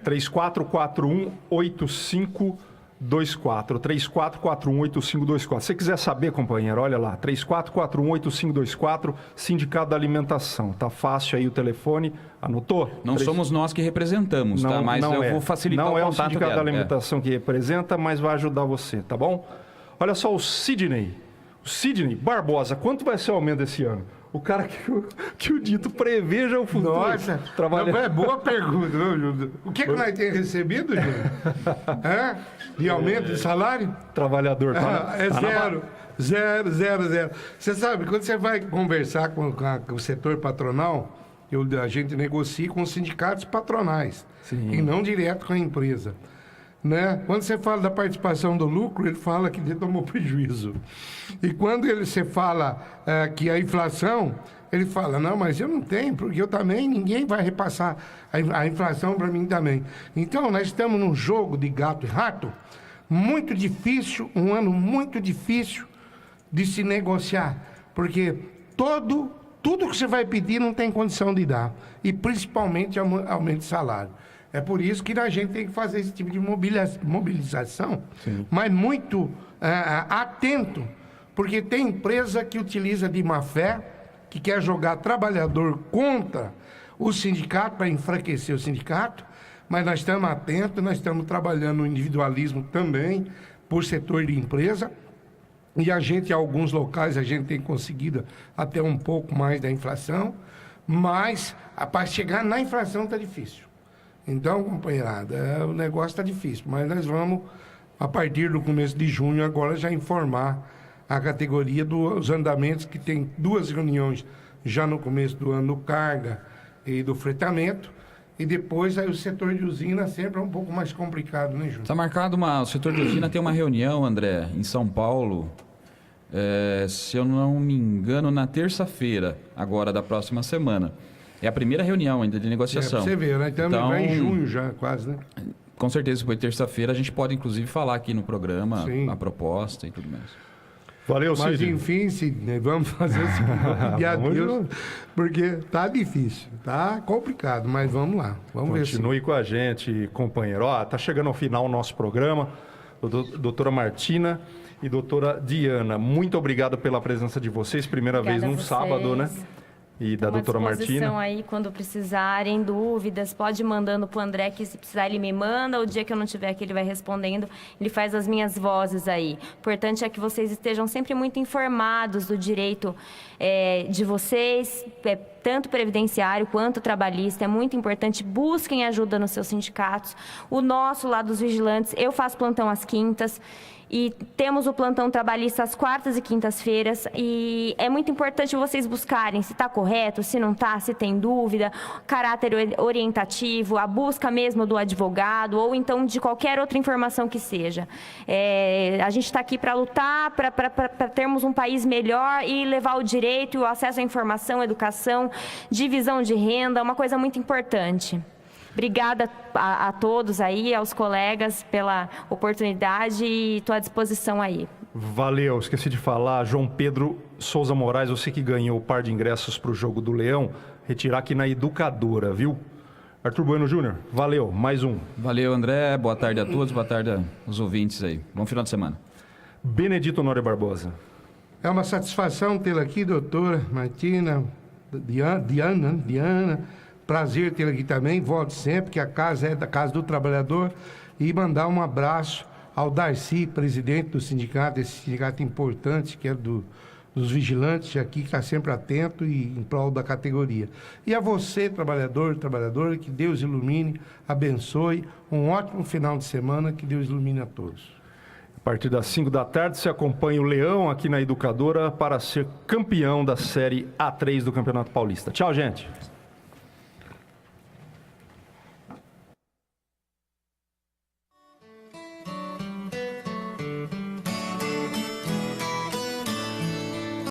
3441-8524. 3441-8524. Se você quiser saber, companheiro, olha lá. 3441-8524, Sindicato da Alimentação. Tá fácil aí o telefone. Anotou? Não somos nós que representamos, tá? Mas eu vou facilitar o contato dela. Não é o Sindicato da Alimentação que representa, mas vai ajudar você, tá bom? Olha só o Sidney. O Sidney Barbosa, quanto vai ser o aumento esse ano? O cara que o dito preveja o futuro. Nossa, é boa pergunta, não, Júlio? O que nós temos recebido, Júlio? De aumento de salário? Trabalhador. Zero. Você sabe, quando você vai conversar com o setor patronal, a gente negocia com os sindicatos patronais. Sim. E não direto com a empresa. Né? Quando você fala da participação do lucro, ele fala que ele tomou prejuízo. E quando você fala que a inflação, ele fala, não, mas eu não tenho, porque eu também, ninguém vai repassar a inflação para mim também. Então, nós estamos num jogo de gato e rato muito difícil, um ano muito difícil de se negociar, porque tudo que você vai pedir não tem condição de dar, e principalmente aumento de salário. É por isso que a gente tem que fazer esse tipo de mobilização, mas muito atento, porque tem empresa que utiliza de má fé, que quer jogar trabalhador contra o sindicato para enfraquecer o sindicato, mas nós estamos atentos, nós estamos trabalhando no individualismo também, por setor de empresa, e a gente, em alguns locais, a gente tem conseguido até um pouco mais da inflação, mas para chegar na inflação está difícil. Então, companheirada, o negócio está difícil, mas nós vamos, a partir do começo de junho, agora já informar a categoria dos andamentos, que tem 2 reuniões já no começo do ano, do carga e do fretamento, e depois aí o setor de usina sempre é um pouco mais complicado, né, Júlio? Está marcado o setor de usina tem uma reunião, André, em São Paulo, se eu não me engano, na terça-feira, agora da próxima semana. É a primeira reunião ainda de negociação. Você vê, né? Então, vai em junho já, quase, né? Com certeza, depois de terça-feira, a gente pode, inclusive, falar aqui no programa a proposta e tudo mais. Valeu, Sidney. Mas, enfim, Sidney, vamos fazer o seguinte, vamos pedir a Deus, porque tá difícil, tá complicado, mas vamos lá, vamos ver. Continue com a gente, companheiro. Tá chegando ao final o nosso programa. Doutora Martina e doutora Diana, muito obrigado pela presença de vocês. Primeira vez num sábado, né? E da doutora Martina. Aí, quando precisarem, dúvidas, pode ir mandando para o André, que se precisar ele me manda. O dia que eu não tiver aqui, ele vai respondendo. Ele faz as minhas vozes aí. O importante é que vocês estejam sempre muito informados do direito de vocês, tanto previdenciário quanto trabalhista. É muito importante. Busquem ajuda nos seus sindicatos. O nosso lá dos vigilantes, eu faço plantão às quintas. E temos o plantão trabalhista às quartas e quintas-feiras. E é muito importante vocês buscarem se está correto, se não está, se tem dúvida, caráter orientativo, a busca mesmo do advogado ou então de qualquer outra informação que seja. A gente está aqui para lutar, para termos um país melhor e levar o direito e o acesso à informação, educação, divisão de renda, uma coisa muito importante. Obrigada a todos aí, aos colegas pela oportunidade e estou à disposição aí. Valeu, esqueci de falar, João Pedro Souza Moraes, você que ganhou o par de ingressos para o Jogo do Leão, retirar aqui na Educadora, viu? Arthur Bueno Júnior, valeu, mais um. Valeu, André, boa tarde a todos, boa tarde aos ouvintes aí. Bom final de semana. Benedito Honório Barbosa. É uma satisfação tê-la aqui, doutora Martina, Diana. Prazer tê-la aqui também, volte sempre, que a casa é da Casa do Trabalhador. E mandar um abraço ao Darcy, presidente do sindicato, esse sindicato importante, que é dos vigilantes aqui, que está sempre atento e em prol da categoria. E a você, trabalhador e trabalhadora, que Deus ilumine, abençoe, um ótimo final de semana, que Deus ilumine a todos. A partir das 5 da tarde, você acompanha o Leão aqui na Educadora para ser campeão da Série A3 do Campeonato Paulista. Tchau, gente.